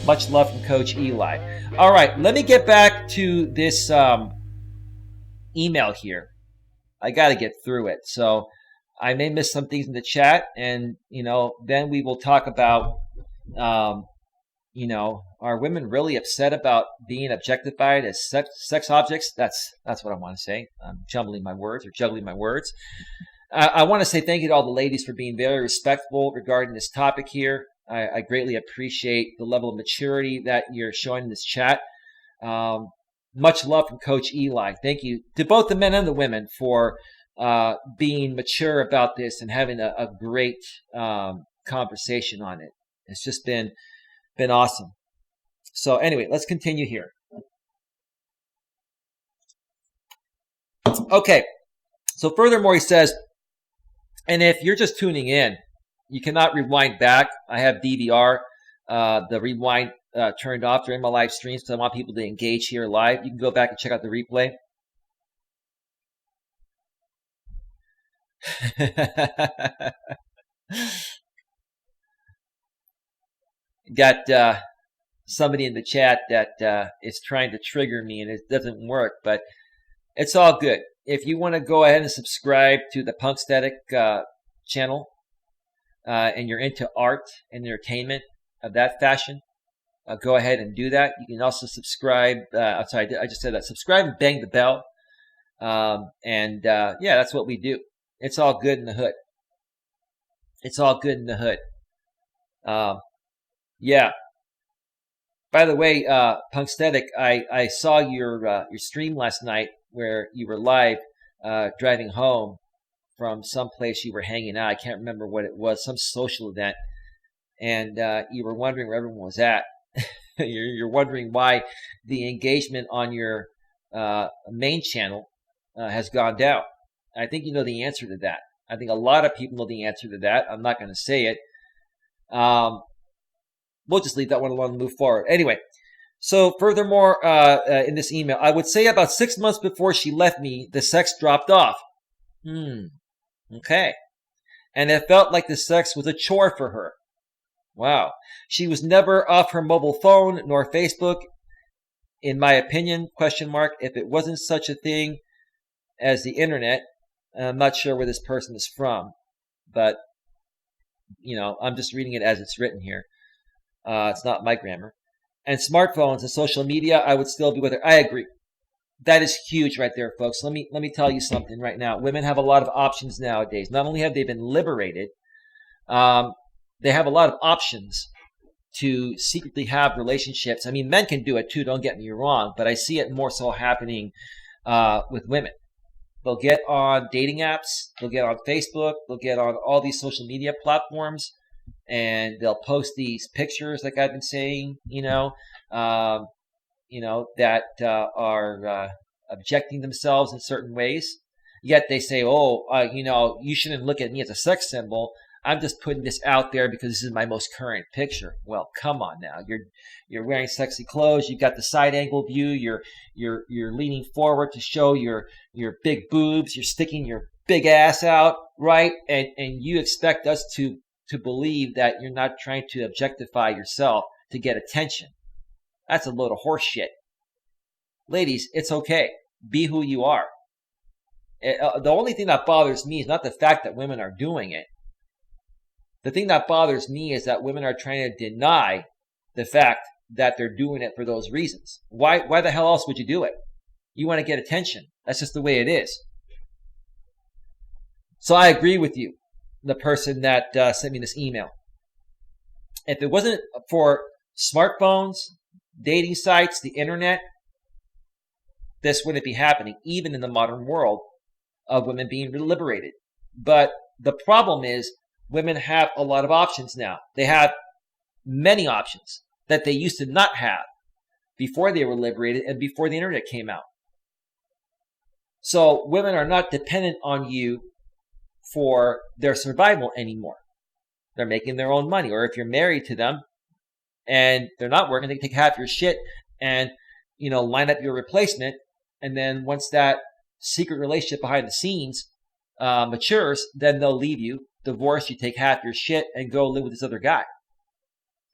Much love from Coach Eli. All right, let me get back to this email here. I got to get through it. So I may miss some things in the chat, and, then we will talk about, are women really upset about being objectified as sex objects? That's what I want to say. I'm juggling my words. I want to say thank you to all the ladies for being very respectful regarding this topic here. I greatly appreciate the level of maturity that you're showing in this chat. Much love from Coach Eli. Thank you to both the men and the women for being mature about this and having a great conversation on it. It's just been awesome. So anyway, let's continue here. Okay. So furthermore, he says, and if you're just tuning in, you cannot rewind back. I have DVR, the rewind turned off during my live streams, so I want people to engage here live. You can go back and check out the replay. Got somebody in the chat that is trying to trigger me, and it doesn't work, but it's all good. If you want to go ahead and subscribe to the Punk Static channel, and you're into art and entertainment of that fashion, go ahead and do that. You can also subscribe. I'm sorry, I just said that. Subscribe and bang the bell. Yeah, that's what we do. It's all good in the hood. Yeah. By the way, Punk Static, I saw your stream last night where you were live driving home from some place you were hanging out. I can't remember what it was, some social event. And you were wondering where everyone was at. You're wondering why the engagement on your main channel has gone down. I think you know the answer to that. I think a lot of people know the answer to that. I'm not going to say it. We'll just leave that one alone and move forward. Anyway, so furthermore, in this email, I would say about 6 months before she left me, the sex dropped off. Okay. And it felt like the sex was a chore for her. Wow. She was never off her mobile phone nor Facebook. In my opinion, if it wasn't such a thing as the internet. I'm not sure where this person is from, but, I'm just reading it as it's written here. It's not my grammar. And smartphones and social media, I would still be with her. I agree. That is huge right there, folks. Let me tell you something right now. Women have a lot of options nowadays. Not only have they been liberated, they have a lot of options to secretly have relationships. I mean, men can do it too, don't get me wrong, but I see it more so happening with women. They'll get on dating apps, they'll get on Facebook, they'll get on all these social media platforms, and they'll post these pictures, like I've been saying, that are objecting themselves in certain ways. Yet they say, you shouldn't look at me as a sex symbol. I'm just putting this out there because this is my most current picture. Well, come on now. You're wearing sexy clothes. You've got the side angle view. You're leaning forward to show your big boobs. You're sticking your big ass out, right? And you expect us to believe that you're not trying to objectify yourself to get attention. That's a load of horse shit. Ladies, it's okay. Be who you are. The only thing that bothers me is not the fact that women are doing it. The thing that bothers me is that women are trying to deny the fact that they're doing it for those reasons. Why the hell else would you do it? You want to get attention. That's just the way it is. So I agree with you, the person that sent me this email. If it wasn't for smartphones, dating sites, the internet, this wouldn't be happening, even in the modern world of women being liberated. But the problem is women have a lot of options now. They have many options that they used to not have before they were liberated and before the internet came out. So women are not dependent on you for their survival anymore. They're making their own money. Or if you're married to them and they're not working, they can take half your shit and, line up your replacement. And then once that secret relationship behind the scenes matures, then they'll leave you, divorce you, take half your shit, and go live with this other guy.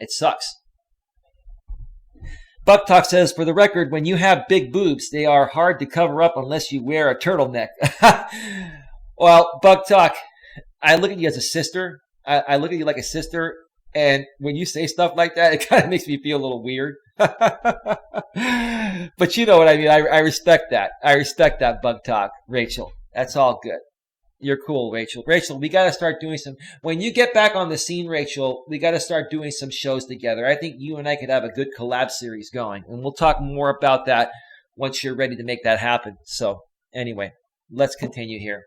It sucks. Buck Talk says, for the record, when you have big boobs, they are hard to cover up unless you wear a turtleneck. Well, Buck Talk, I look at you as a sister. I look at you like a sister. And when you say stuff like that, it kind of makes me feel a little weird. But you know what I mean. I respect that. I respect that, Bug Talk, Rachel. That's all good. You're cool, Rachel. Rachel, we got to start doing when you get back on the scene, Rachel, we got to start doing some shows together. I think you and I could have a good collab series going. And we'll talk more about that once you're ready to make that happen. So anyway, let's continue here.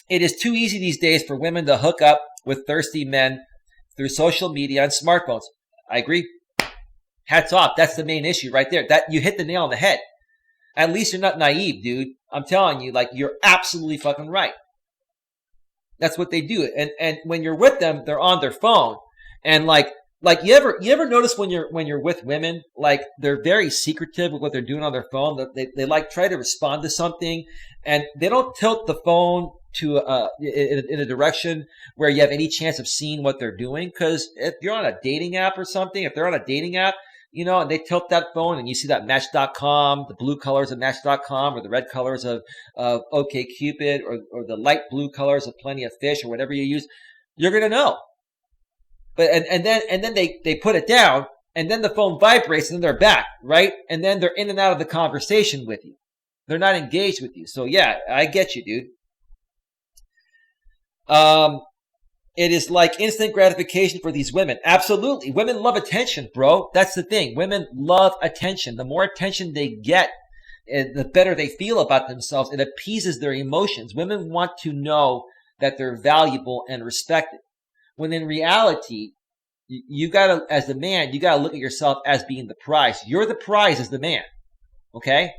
It is too easy these days for women to hook up with thirsty men through social media and smartphones. I agree. Hats off. That's the main issue right there. That you hit the nail on the head. At least you're not naive, dude. I'm telling you, you're absolutely fucking right. That's what they do. And when you're with them, they're on their phone. And you ever notice when you're with women, they're very secretive with what they're doing on their phone. They try to respond to something, and they don't tilt the phone to in a direction where you have any chance of seeing what they're doing. Because if you're on a dating app or something, if they're on a dating app, and they tilt that phone and you see that Match.com, the blue colors of Match.com, or the red colors of OkCupid, or the light blue colors of Plenty of Fish, or whatever you use, you're gonna know. But and then they put it down, and then the phone vibrates, and then they're back, right? And then they're in and out of the conversation with you. They're not engaged with you. So yeah, I get you, dude. It is like instant gratification for these women. Absolutely. Women love attention, bro. That's the thing. Women love attention. The more attention they get, the better they feel about themselves. It appeases their emotions. Women want to know that they're valuable and respected. When in reality, you gotta, as the man, you gotta look at yourself as being the prize. You're the prize as the man. Okay?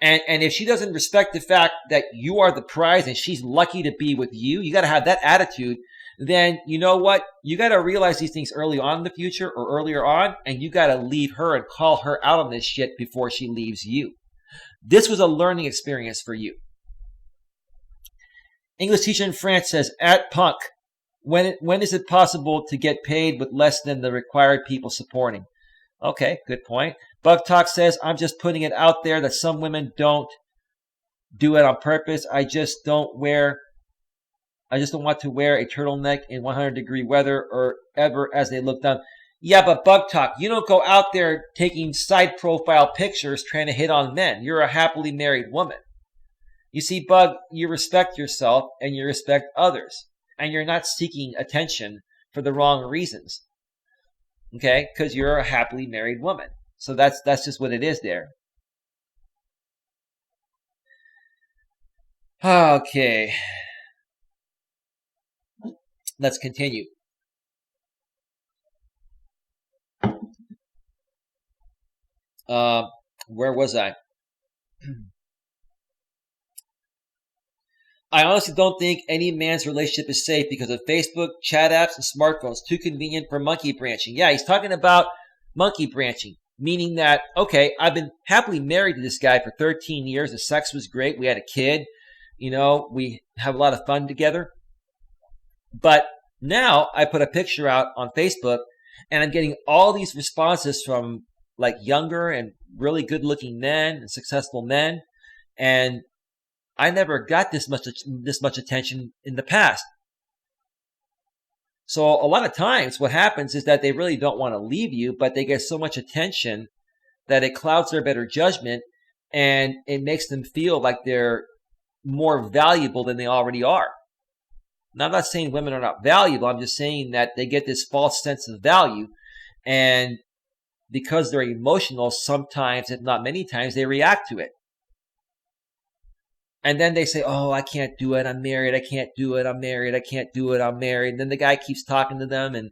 And if she doesn't respect the fact that you are the prize and she's lucky to be with you, you got to have that attitude. Then you know what? You got to realize these things early on in the future or earlier on, and you got to leave her and call her out on this shit before she leaves you. This was a learning experience for you. English teacher in France says, at Punk, when is it possible to get paid with less than the required people supporting? Okay, good point. Bug Talk says, I'm just putting it out there that some women don't do it on purpose. I just don't want to wear a turtleneck in 100-degree weather or ever as they look down. Yeah, but Bug Talk, you don't go out there taking side profile pictures trying to hit on men. You're a happily married woman. You see, Bug, you respect yourself and you respect others. And you're not seeking attention for the wrong reasons. Okay? Because you're a happily married woman. So that's just what it is there. Okay. Let's continue. Where was I? I honestly don't think any man's relationship is safe because of Facebook, chat apps, and smartphones. Too convenient for monkey branching. Yeah, he's talking about monkey branching, meaning that, okay, I've been happily married to this guy for 13 years. The sex was great. We had a kid. We have a lot of fun together. But now I put a picture out on Facebook and I'm getting all these responses from like younger and really good looking men and successful men. And I never got this much attention in the past. So a lot of times what happens is that they really don't want to leave you, but they get so much attention that it clouds their better judgment and it makes them feel like they're more valuable than they already are. Now, I'm not saying women are not valuable. I'm just saying that they get this false sense of value. And because they're emotional, sometimes, if not many times, they react to it. And then they say, oh, I can't do it. I'm married. I can't do it. I'm married. I can't do it. I'm married. And then the guy keeps talking to them and,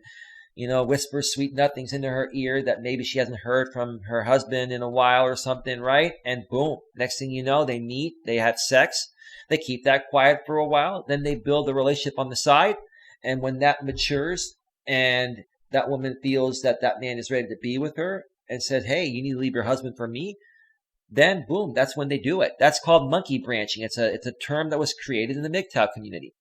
whispers sweet nothings into her ear that maybe she hasn't heard from her husband in a while or something, right? And boom, next thing you know, they meet, they have sex. They keep that quiet for a while. Then they build a relationship on the side. And when that matures and that woman feels that that man is ready to be with her and says, hey, you need to leave your husband for me, then boom, that's when they do it. That's called monkey branching. It's a term that was created in the MGTOW community,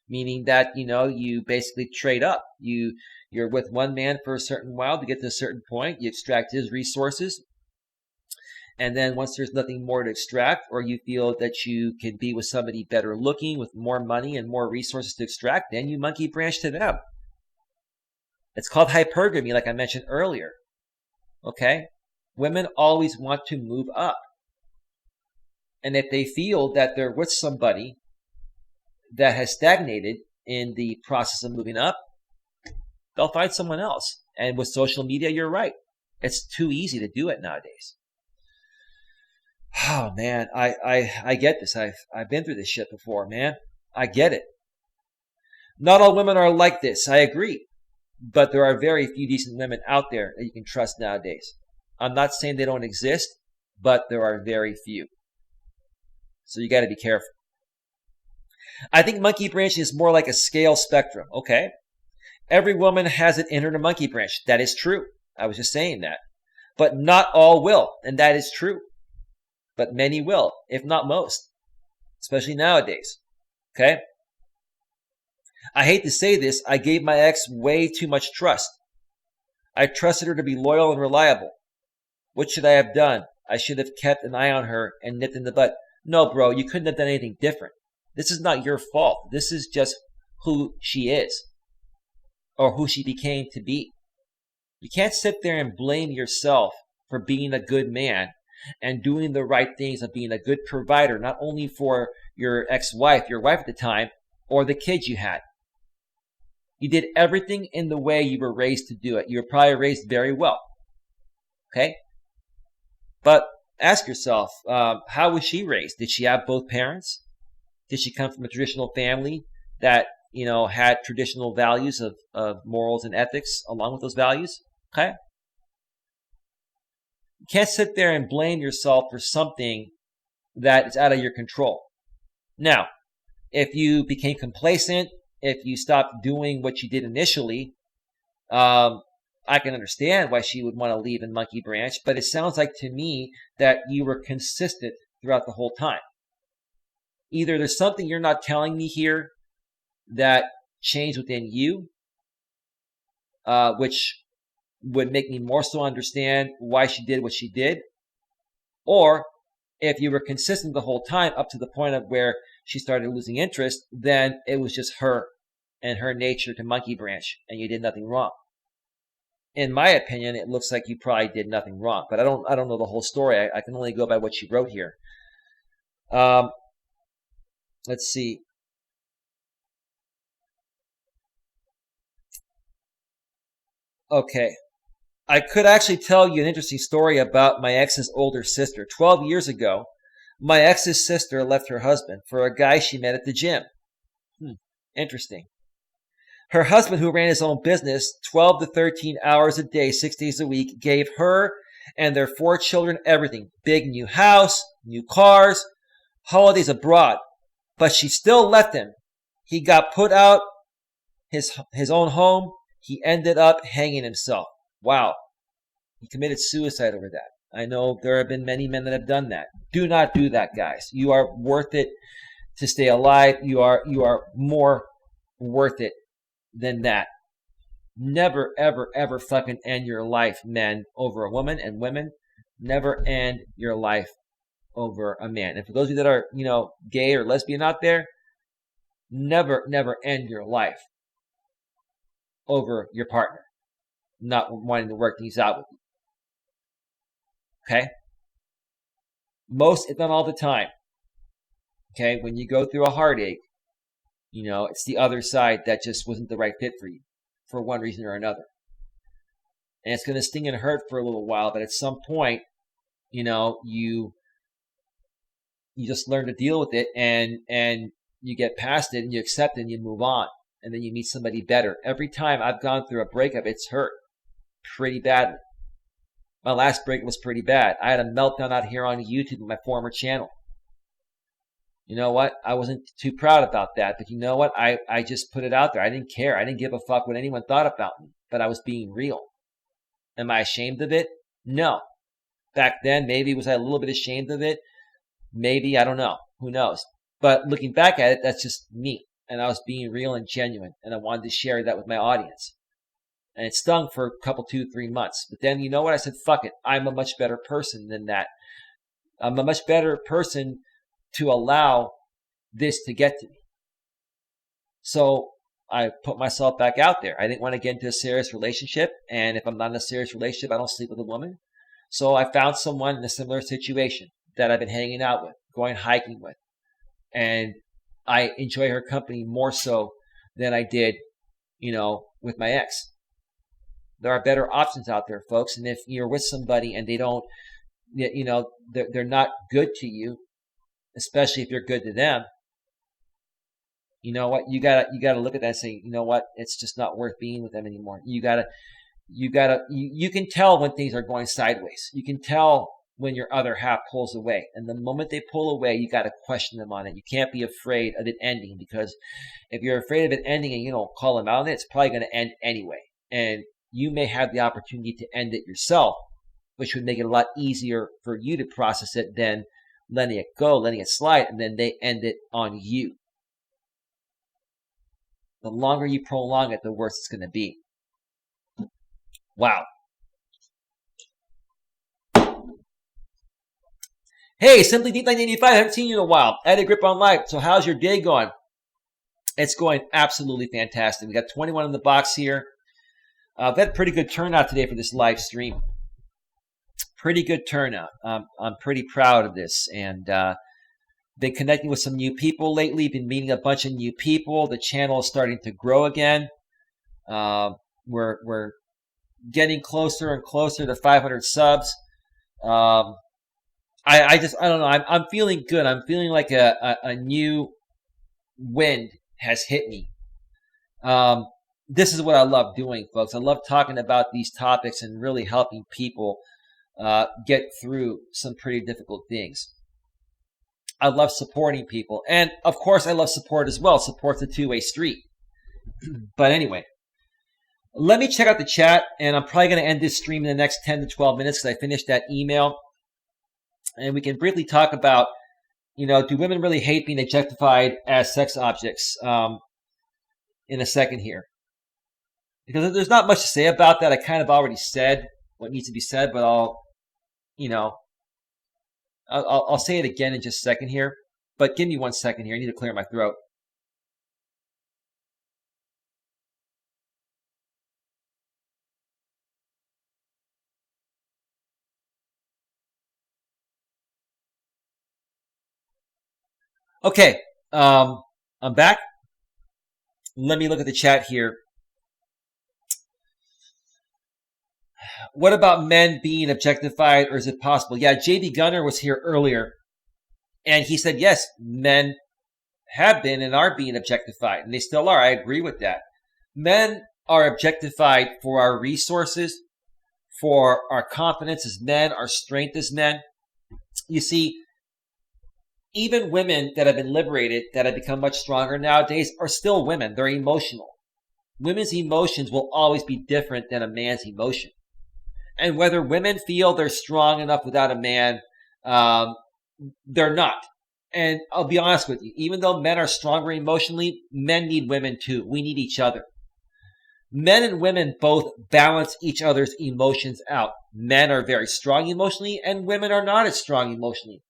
meaning that, you basically trade up. You're with one man for a certain while to get to a certain point. You extract his resources. And then once there's nothing more to extract, or you feel that you can be with somebody better looking with more money and more resources to extract, then you monkey branch to them. It's called hypergamy, like I mentioned earlier. Okay? Women always want to move up. And if they feel that they're with somebody that has stagnated in the process of moving up, they'll find someone else. And with social media, you're right. It's too easy to do it nowadays. Oh man, I get this. I've been through this shit before, man. I get it. Not all women are like this. I agree. But there are very few decent women out there that you can trust nowadays. I'm not saying they don't exist, but there are very few. So you got to be careful. I think monkey branching is more like a scale spectrum. Okay. Every woman has it in her to monkey branch. That is true. I was just saying that. But not all will. And that is true. But many will, if not most, especially nowadays. Okay? I hate to say this, I gave my ex way too much trust. I trusted her to be loyal and reliable. What should I have done? I should have kept an eye on her and nipped in the butt. No, bro, you couldn't have done anything different. This is not your fault. This is just who she is or who she became to be. You can't sit there and blame yourself for being a good man and doing the right things of being a good provider, not only for your ex-wife, your wife at the time, or the kids you had. You did everything in the way you were raised to do it. You were probably raised very well. Okay? But ask yourself, how was she raised? Did she have both parents? Did she come from a traditional family that, had traditional values of morals and ethics along with those values? Okay? You can't sit there and blame yourself for something that is out of your control. Now, if you became complacent, if you stopped doing what you did initially, I can understand why she would want to leave and monkey branch, but it sounds like to me that you were consistent throughout the whole time. Either there's something you're not telling me here that changed within you, which would make me more so understand why she did what she did. Or if you were consistent the whole time up to the point of where she started losing interest, then it was just her and her nature to monkey branch and you did nothing wrong. In my opinion, it looks like you probably did nothing wrong, but I don't know the whole story. I can only go by what she wrote here. Let's see. Okay. I could actually tell you an interesting story about my ex's older sister. 12 years ago, my ex's sister left her husband for a guy she met at the gym. Interesting. Her husband, who ran his own business 12 to 13 hours a day, 6 days a week, gave her and their 4 children everything. Big new house, new cars, holidays abroad. But she still left him. He got put out his own home. He ended up hanging himself. Wow. He committed suicide over that. I know there have been many men that have done that. Do not do that, guys. You are worth it to stay alive. You are more worth it than that. Never, ever, ever fucking end your life, men, over a woman, and women, never end your life over a man. And for those of you that are, gay or lesbian out there, never, never end your life over your partner not wanting to work things out with you. Okay? Most, if not all the time, okay, when you go through a heartache, it's the other side that just wasn't the right fit for you for one reason or another. And it's going to sting and hurt for a little while, but at some point, you just learn to deal with it and you get past it and you accept it and you move on. And then you meet somebody better. Every time I've gone through a breakup, it's hurt pretty badly. My last breakup was pretty bad. I had a meltdown out here on YouTube with my former channel. You know what? I wasn't too proud about that. But you know what? I just put it out there. I didn't care. I didn't give a fuck what anyone thought about me. But I was being real. Am I ashamed of it? No. Back then, maybe was I a little bit ashamed of it? Maybe. I don't know. Who knows? But looking back at it, that's just me. And I was being real and genuine. And I wanted to share that with my audience. And it stung for a couple, 2-3 months. But then, you know what? I said, fuck it. I'm a much better person than that. I'm a much better person to allow this to get to me. So I put myself back out there. I didn't want to get into a serious relationship. And if I'm not in a serious relationship, I don't sleep with a woman. So I found someone in a similar situation that I've been hanging out with, going hiking with. And I enjoy her company more so than I did, with my ex. There are better options out there, folks. And if you're with somebody and they don't, they're not good to you, especially if you're good to them, you know what? You gotta look at that and say, you know what? It's just not worth being with them anymore. You can tell when things are going sideways. You can tell when your other half pulls away. And the moment they pull away, you got to question them on it. You can't be afraid of it ending, because if you're afraid of it ending and you don't call them out on it, it's probably going to end anyway. And you may have the opportunity to end it yourself, which would make it a lot easier for you to process it than letting it go, letting it slide, and then they end it on you. The longer you prolong it, the worse it's going to be. Wow. Hey, Simply Deep 1985, I haven't seen you in a while. I had a grip on life. So how's your day going? It's going absolutely fantastic. We got 21 in the box here. I've had a pretty good turnout today for this live stream. Pretty good turnout. I'm pretty proud of this. And been connecting with some new people lately. Been meeting a bunch of new people. The channel is starting to grow again. We're getting closer and closer to 500 subs. I don't know. I'm feeling good. I'm feeling like a new wind has hit me. This is what I love doing, folks. I love talking about these topics and really helping people get through some pretty difficult things. I love supporting people. And, of course, I love support as well. Support's a two-way street. But anyway, let me check out the chat. And I'm probably going to end this stream in the next 10 to 12 minutes because I finished that email. And we can briefly talk about, do women really hate being objectified as sex objects in a second here. Because there's not much to say about that. I kind of already said what needs to be said, but I'll say it again in just a second here. But give me 1 second here. I need to clear my throat. Okay, I'm back. Let me look at the chat here. What about men being objectified, or is it possible? Yeah, JB Gunner was here earlier, and he said, yes, men have been and are being objectified, and they still are. I agree with that. Men are objectified for our resources, for our confidence as men, our strength as men. You see, Even women that have been liberated, that have become much stronger nowadays, are still women. They're emotional. Women's emotions will always be different than a man's emotion. And whether women feel they're strong enough without a man, they're not. And I'll be honest with you, even though men are stronger emotionally, men need women too. We need each other. Men and women both balance each other's emotions out. Men are very strong emotionally, and women are not as strong emotionally.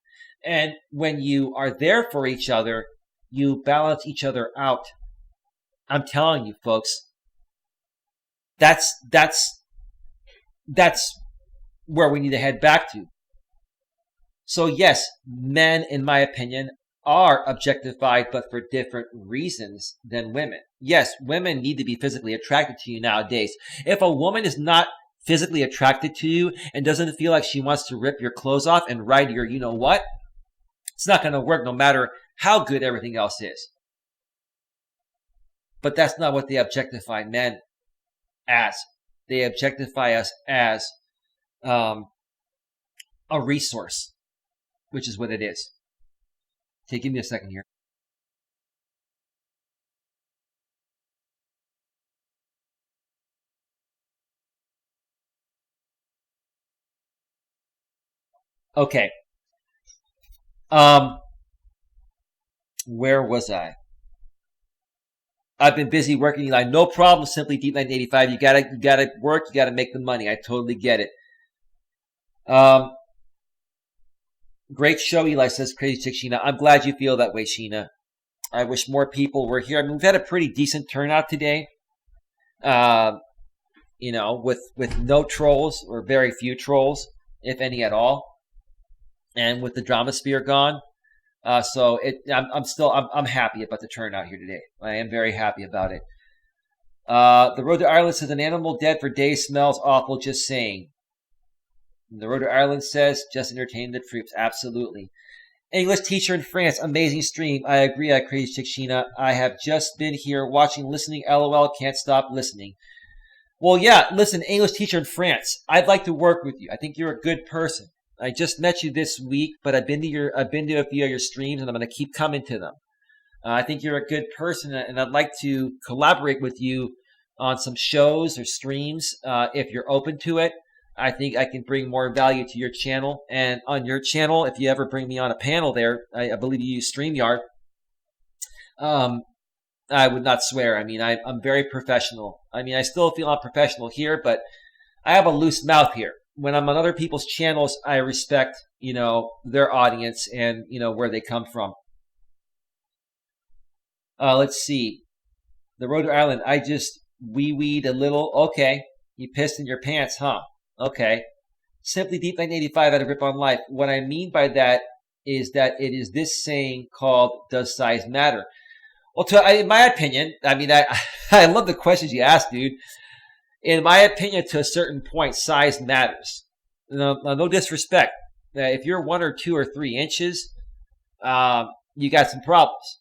And when you are there for each other, you balance each other out. I'm telling you, folks, that's where we need to head back to. So yes, men, in my opinion, are objectified, but for different reasons than women. Yes, women need to be physically attracted to you nowadays. If a woman is not physically attracted to you and doesn't feel like she wants to rip your clothes off and ride your you-know-what, it's not going to work no matter how good everything else is. But that's not what they objectify men as. They objectify us as a resource, which is what it is. Okay, give me a second here. Okay. Where was I? I've been busy working, Eli. No problem. Simply Deep 985. You gotta work. You gotta make the money. I totally get it. Great show, Eli, says Crazy Chick Sheena. I'm glad you feel that way, Sheena. I wish more people were here. I mean, we've had a pretty decent turnout today. With no trolls or very few trolls, if any at all, and with the drama sphere gone. I'm happy about the turnout here today. I am very happy about it. The Road to Ireland says an animal dead for days smells awful. Just saying. The Road to Ireland says just entertain the troops. Absolutely. English teacher in France. Amazing stream. I agree. Crazy Chick Sheena. I have just been here watching, listening. LOL. Can't stop listening. Well, yeah. Listen, English teacher in France. I'd like to work with you. I think you're a good person. I just met you this week, but I've been to a few of your streams, and I'm going to keep coming to them. I think you're a good person, and I'd like to collaborate with you on some shows or streams if you're open to it. I think I can bring more value to your channel, and on your channel, if you ever bring me on a panel there, I believe you use StreamYard. I would not swear. I mean, I'm very professional. I mean, I still feel I'm professional here, but I have a loose mouth here. When I'm on other people's channels, I respect, their audience and, where they come from. Let's see. The Road to Ireland, I just wee-weed a little. Okay. You pissed in your pants, huh? Okay. Simply Deep 985 at a grip on life. What I mean by that is that it is this saying called, does size matter? Well, in my opinion, I mean, I love the questions you ask, dude. In my opinion, to a certain point, size matters. No disrespect. If you're 1 or 2 or 3 inches, you got some problems.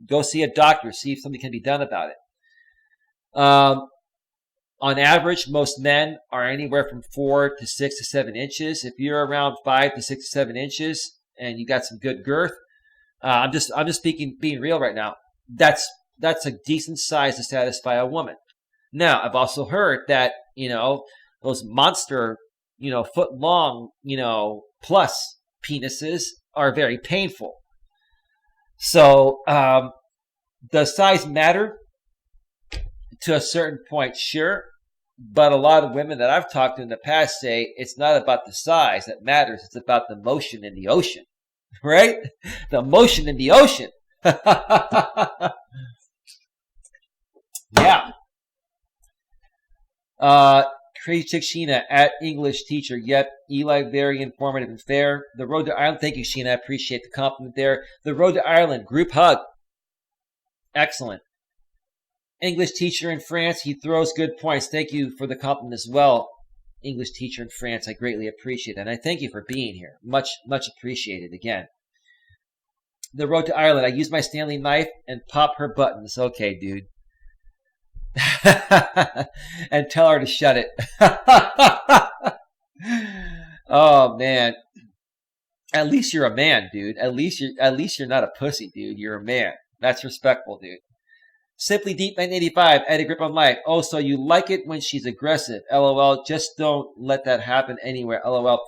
Go see a doctor. See if something can be done about it. On average, most men are anywhere from 4 to 6 to 7 inches. If you're around 5 to 6 to 7 inches and you got some good girth, I'm just being real right now. That's a decent size to satisfy a woman. Now, I've also heard that, those monster, foot long, plus penises are very painful. So, does size matter? To a certain point, sure. But a lot of women that I've talked to in the past say it's not about the size that matters. It's about the motion in the ocean, right? The motion in the ocean. Yeah. Crazy Chick Sheena at English teacher. Yep. Eli, very informative and fair. The Road to Ireland. Thank you, Sheena. I appreciate the compliment there. The Road to Ireland. Group hug. Excellent. English teacher in France. He throws good points. Thank you for the compliment as well. English teacher in France. I greatly appreciate it. And I thank you for being here. Much, much appreciated again. The Road to Ireland. I use my Stanley knife and pop her buttons. Okay, dude. And tell her to shut it. Oh, man. At least you're a man, dude. At least you're not a pussy, dude. You're a man. That's respectful, dude. Simply Deep 985, at a grip on life. Oh, so you like it when she's aggressive. LOL. Just don't let that happen anywhere. LOL.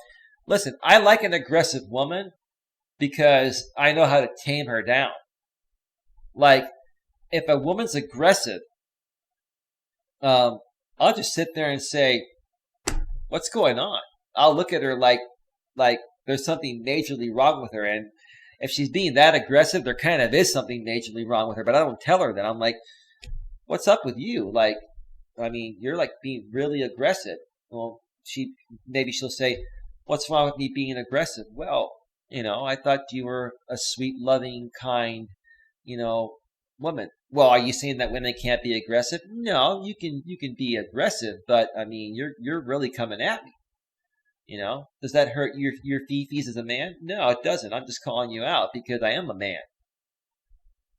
Listen, I like an aggressive woman because I know how to tame her down. Like, if a woman's aggressive, I'll just sit there and say, what's going on? I'll look at her like there's something majorly wrong with her. And if she's being that aggressive, there kind of is something majorly wrong with her. But I don't tell her that. I'm like, what's up with you? Like, I mean, you're like being really aggressive. Well, maybe she'll say, what's wrong with me being aggressive? Well, I thought you were a sweet, loving, kind, woman. Well, are you saying that women can't be aggressive? No, you can be aggressive, but I mean, you're really coming at me. Does that hurt your fifis as a man? No, it doesn't. I'm just calling you out because I am a man.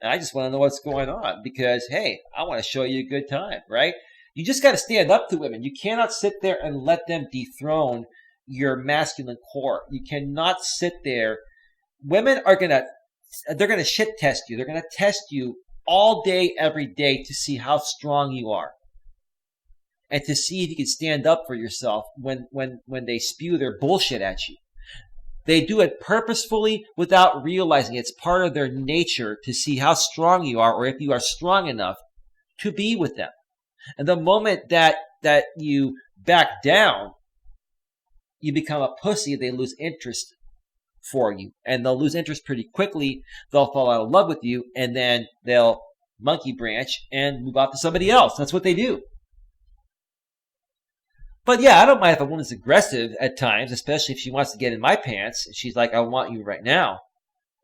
And I just want to know what's going on because, hey, I want to show you a good time, right? You just got to stand up to women. You cannot sit there and let them dethrone your masculine core. You cannot sit there. Women they're going to shit test you. They're going to test you all day, every day to see how strong you are. And to see if you can stand up for yourself when they spew their bullshit at you. They do it purposefully without realizing it's part of their nature to see how strong you are or if you are strong enough to be with them. And the moment that you back down, you become a pussy, they lose interest for you. And they'll lose interest pretty quickly. They'll fall out of love with you, and then they'll monkey branch and move off to somebody else. That's what they do. But yeah, I don't mind if a woman's aggressive at times, especially if she wants to get in my pants. And she's like, I want you right now.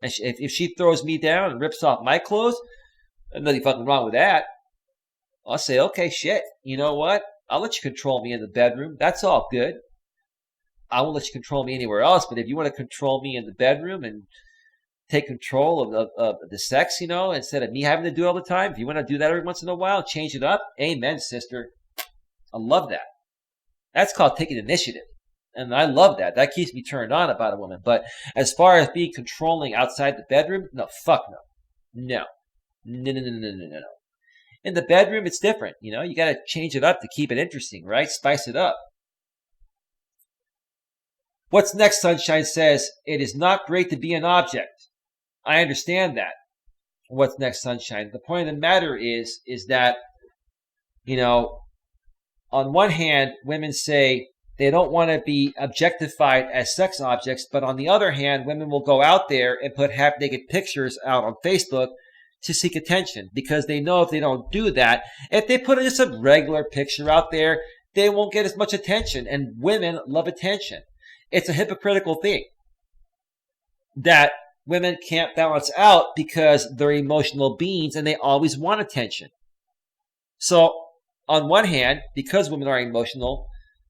And if she throws me down and rips off my clothes, there's nothing fucking wrong with that. I'll say, okay, shit. You know what? I'll let you control me in the bedroom. That's all good. I won't let you control me anywhere else. But if you want to control me in the bedroom and take control of the sex, instead of me having to do it all the time, if you want to do that every once in a while, change it up. Amen, sister. I love that. That's called taking initiative. And I love that. That keeps me turned on about a woman. But as far as being controlling outside the bedroom, no, fuck no. No. No. In the bedroom, it's different. You got to change it up to keep it interesting, right? Spice it up. What's next, Sunshine says, it is not great to be an object. I understand that. What's next, Sunshine? The point of the matter is that, on one hand, women say they don't want to be objectified as sex objects, but on the other hand, women will go out there and put half-naked pictures out on Facebook to seek attention because they know if they don't do that, if they put just a regular picture out there, they won't get as much attention, and women love attention. It's a hypocritical thing that women can't balance out because they're emotional beings and they always want attention. So, on one hand, because women are emotional,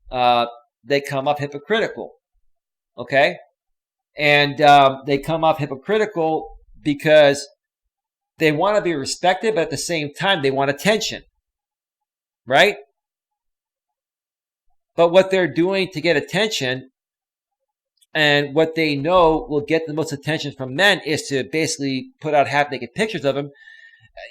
they come off hypocritical, okay? And they come off hypocritical because they want to be respected, but at the same time, they want attention, right? But what they're doing to get attention and what they know will get the most attention from men is to basically put out half-naked pictures of them.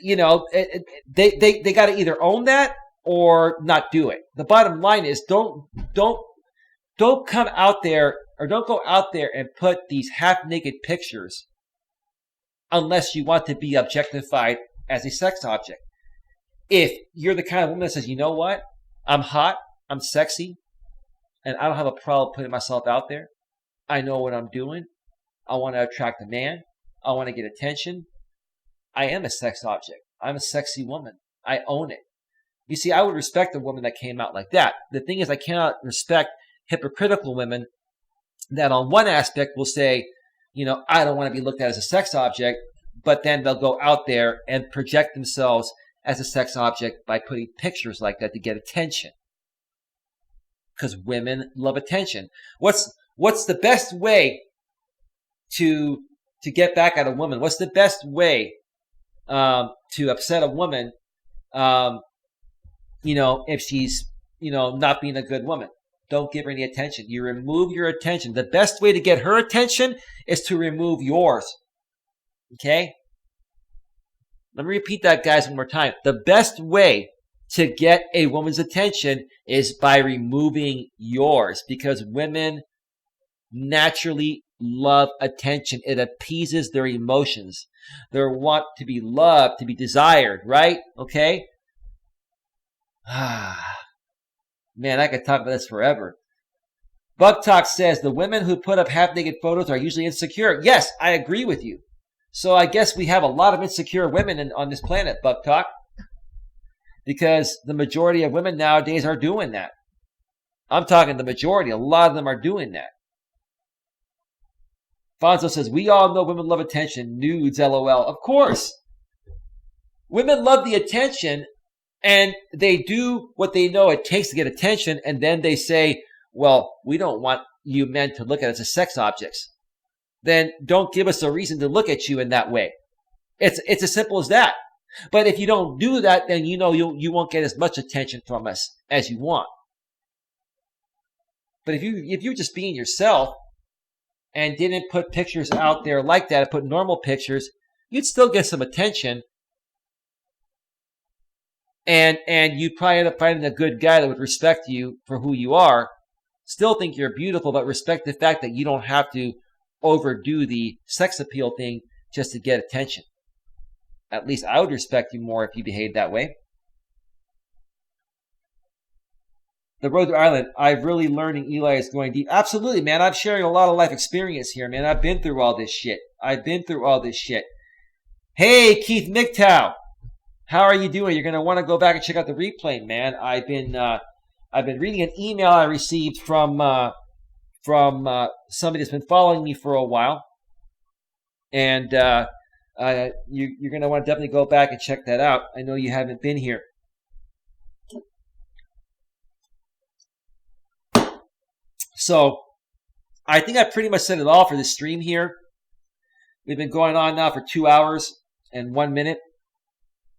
They got to either own that or not do it. The bottom line is don't come out there or don't go out there and put these half-naked pictures unless you want to be objectified as a sex object. If you're the kind of woman that says, you know what, I'm hot, I'm sexy, and I don't have a problem putting myself out there. I know what I'm doing. I want to attract a man. I want to get attention. I am a sex object. I'm a sexy woman. I own it. You see, I would respect a woman that came out like that. The thing is, I cannot respect hypocritical women that on one aspect will say, I don't want to be looked at as a sex object, but then they'll go out there and project themselves as a sex object by putting pictures like that to get attention. Because women love attention. What's the best way to get back at a woman? What's the best way to upset a woman? If she's not being a good woman, don't give her any attention. You remove your attention. The best way to get her attention is to remove yours. Okay? Let me repeat that, guys, one more time. The best way to get a woman's attention is by removing yours, because women naturally love attention. It appeases their emotions. They want to be loved, to be desired, right? Okay? Man, I could talk about this forever. Bug Talk says the women who put up half-naked photos are usually insecure. Yes, I agree with you. So I guess we have a lot of insecure women on this planet, Bug Talk, because the majority of women nowadays are doing that. I'm talking the majority. A lot of them are doing that. Fonzo says, we all know women love attention. Nudes, LOL. Of course. Women love the attention, and they do what they know it takes to get attention, and then they say, well, we don't want you men to look at us as sex objects. Then don't give us a reason to look at you in that way. It's as simple as that. But if you don't do that, then you know you won't get as much attention from us as you want. But if you're just being yourself and didn't put pictures out there like that, put normal pictures, you'd still get some attention. And you'd probably end up finding a good guy that would respect you for who you are, still think you're beautiful, but respect the fact that you don't have to overdo the sex appeal thing just to get attention. At least I would respect you more if you behaved that way. The road to Ireland, I'm really learning Eli is going deep. Absolutely, man. I'm sharing a lot of life experience here, man. I've been through all this shit. Hey, Keith MGTOW. How are you doing? You're going to want to go back and check out the replay, man. I've been reading an email I received from somebody that's been following me for a while. And you're going to want to definitely go back and check that out. I know you haven't been here. So I think I pretty much said it all for this stream here. We've been going on now for 2 hours and 1 minute.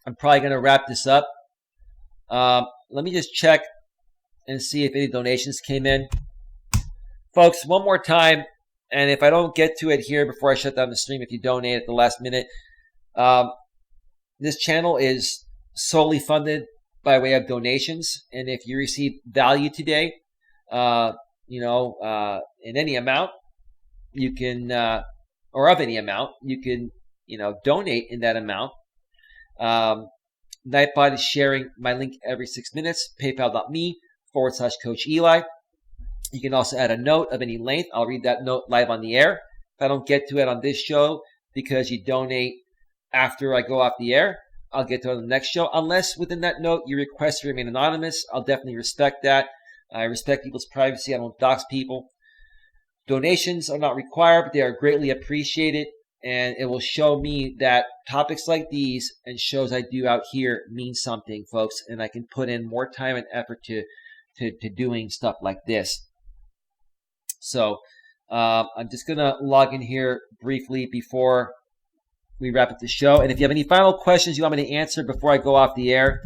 I'm probably going to wrap this up. Let me just check and see if any donations came in. Folks, one more time, and if I don't get to it here before I shut down the stream, if you donate at the last minute, this channel is solely funded by way of donations. And if you receive value today, in any amount, you can, or of any amount, you can, donate in that amount. Nightbot is sharing my link every 6 minutes, paypal.me/Coach Eli. You can also add a note of any length. I'll read that note live on the air. If I don't get to it on this show because you donate after I go off the air, I'll get to it on the next show. Unless within that note you request to remain anonymous, I'll definitely respect that. I respect people's privacy. I don't dox people. Donations are not required, but they are greatly appreciated. And it will show me that topics like these and shows I do out here mean something, folks. And I can put in more time and effort to doing stuff like this. So I'm just going to log in here briefly before we wrap up the show. And if you have any final questions you want me to answer before I go off the air,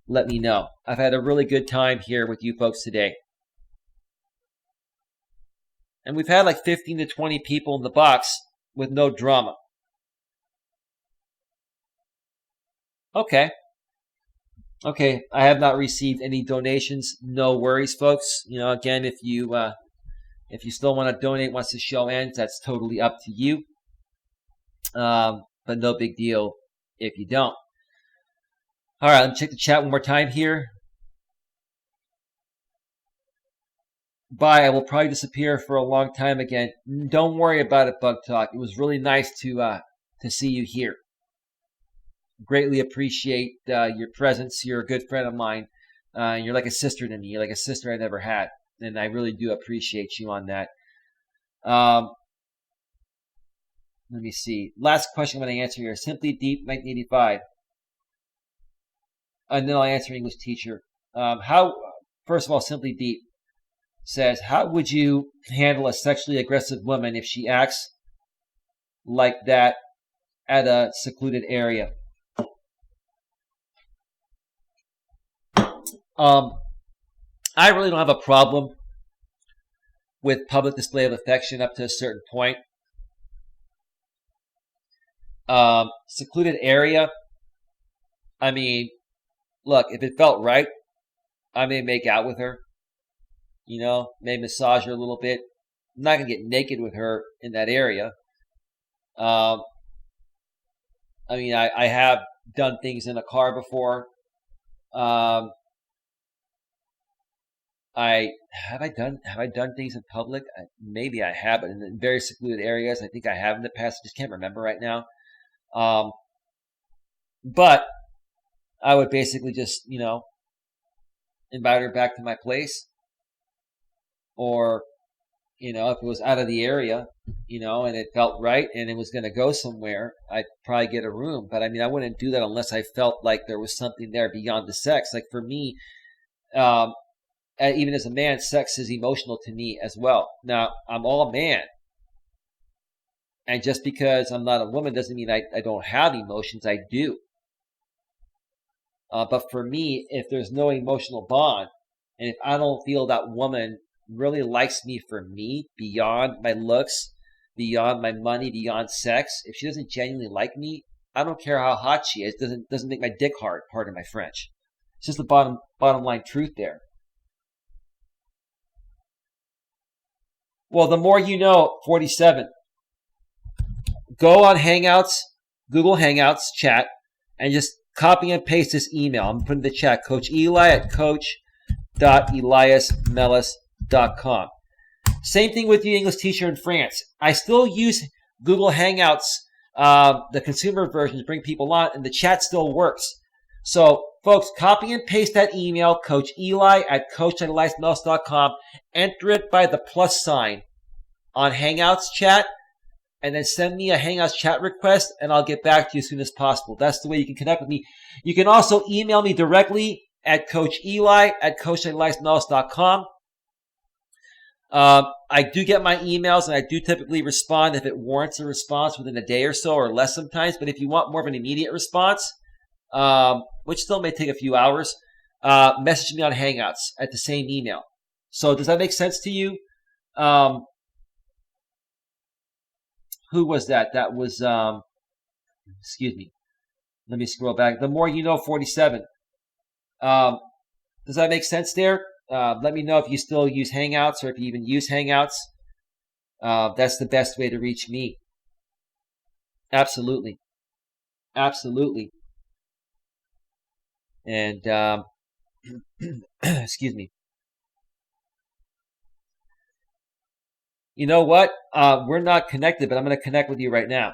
let me know. I've had a really good time here with you folks today. And we've had like 15 to 20 people in the box with no drama. Okay, I have not received any donations. No worries, folks. Again, if you still want to donate once the show ends, that's totally up to you. But no big deal if you don't. All right, let me check the chat one more time here. Bye. I will probably disappear for a long time again. Don't worry about it, Bug Talk. It was really nice to see you here. Greatly appreciate your presence. You're a good friend of mine. You're like a sister to me. You're like a sister I never had, and I really do appreciate you on that. Let me see. Last question I'm going to answer here. Simply Deep 1985. And then I'll answer English teacher. First of all, Simply Deep says, how would you handle a sexually aggressive woman if she acts like that at a secluded area? I really don't have a problem with public display of affection up to a certain point. Secluded area. I mean, look, if it felt right, I may make out with her. May massage her a little bit. I'm not going to get naked with her in that area. I have done things in a car before. Have I done things in public? Maybe I have, but in very secluded areas, I think I have in the past. I just can't remember right now. But I would basically just, invite her back to my place, or, if it was out of the area, and it felt right and it was going to go somewhere, I'd probably get a room. But I wouldn't do that unless I felt like there was something there beyond the sex. Like for me, even as a man, sex is emotional to me as well. Now, I'm all a man. And just because I'm not a woman doesn't mean I don't have emotions. I do. But for me, if there's no emotional bond, and if I don't feel that woman really likes me for me, beyond my looks, beyond my money, beyond sex, if she doesn't genuinely like me, I don't care how hot she is. It doesn't make my dick hard, pardon my French. It's just the bottom line truth there. Well, the more you know, 47. Go on Hangouts, Google Hangouts chat, and just copy and paste this email. I'm putting in the chat, Coach Eli at coach.eliasmelas.com. Same thing with you, English teacher in France. I still use Google Hangouts, the consumer version, to bring people on, and the chat still works. So, folks, copy and paste that email, Coach Eli at coach.eliasmelas.com. Enter it by the plus sign on Hangouts chat, and then send me a Hangouts chat request, and I'll get back to you as soon as possible. That's the way you can connect with me. You can also email me directly at Coach Eli at coach.eliasmelas.com. I do get my emails, and I do typically respond if it warrants a response within a day or so, or less sometimes. But if you want more of an immediate response, which still may take a few hours, message me on Hangouts at the same email. So does that make sense to you? Who was that? That was, excuse me. Let me scroll back. The more you know, 47. Does that make sense there? Let me know if you still use Hangouts, or if you even use Hangouts. That's the best way to reach me. Absolutely. Absolutely. And, excuse me. You know what? We're not connected, but I'm going to connect with you right now.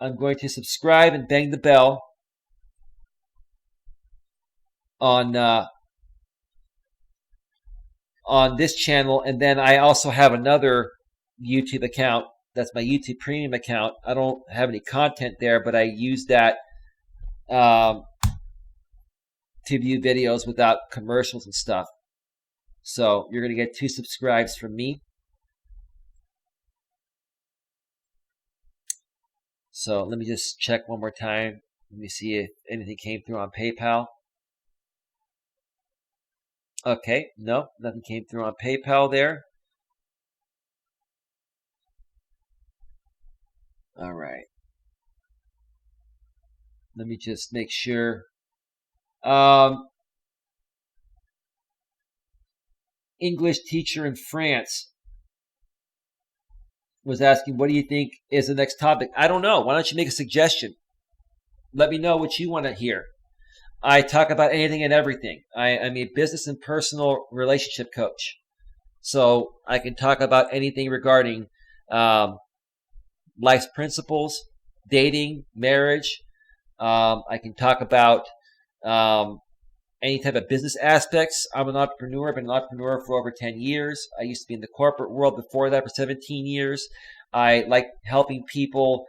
I'm going to subscribe and bang the bell on this channel, and then I also have another YouTube account. That's my YouTube Premium account. I don't have any content there, but I use that to view videos without commercials and stuff. So you're going to get 2 subscribes from me. So let me just check one more time. Let me see if anything came through on PayPal. Okay, no, nothing came through on PayPal there. All right. Let me just make sure. English teacher in France was asking, what do you think is the next topic? I don't know. Why don't you make a suggestion? Let me know what you want to hear. I talk about anything and everything. I'm a business and personal relationship coach. So I can talk about anything regarding life's principles, dating, marriage. I can talk about any type of business aspects. I'm an entrepreneur. I've been an entrepreneur for over 10 years. I used to be in the corporate world before that for 17 years. I like helping people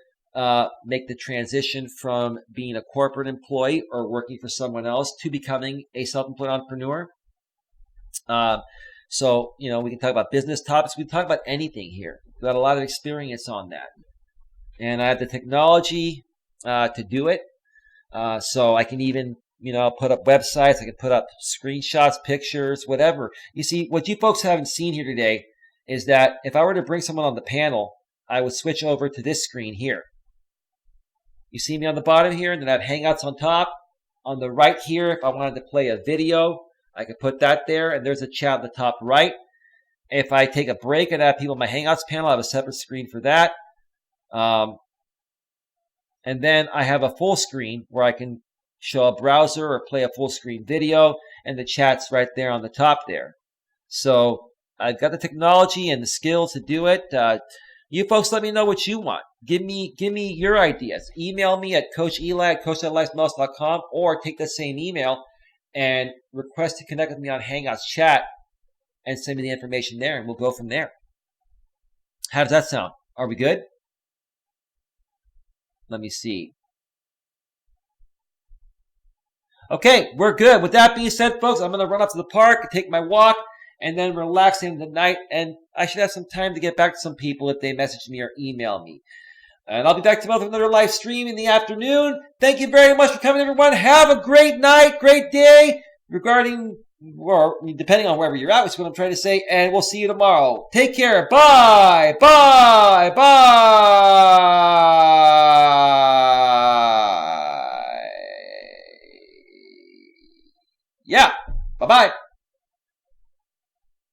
make the transition from being a corporate employee or working for someone else to becoming a self-employed entrepreneur. So, we can talk about business topics. We can talk about anything here. We've got a lot of experience on that. And I have the technology to do it. So I can even put up websites. I can put up screenshots, pictures, whatever. You see, what you folks haven't seen here today is that if I were to bring someone on the panel, I would switch over to this screen here. You see me on the bottom here, and then I have Hangouts on top. On the right here, if I wanted to play a video, I could put that there, and there's a chat on the top right. If I take a break and have people in my Hangouts panel, I have a separate screen for that. And then I have a full screen where I can show a browser or play a full screen video, and the chat's right there on the top there. So I've got the technology and the skills to do it. You folks let me know what you want. Give me your ideas. Email me at coacheli@coachelias.com, or take the same email and request to connect with me on Hangouts chat and send me the information there, and we'll go from there. How does that sound? Are we good? Let me see. Okay, we're good. With that being said, folks, I'm going to run up to the park, take my walk, and then relax into the night. And I should have some time to get back to some people if they message me or email me. And I'll be back tomorrow with another live stream in the afternoon. Thank you very much for coming, everyone. Have a great night, great day, depending on wherever you're at, which is what I'm trying to say. And we'll see you tomorrow. Take care. Bye. Bye. Bye. Yeah. Bye-bye.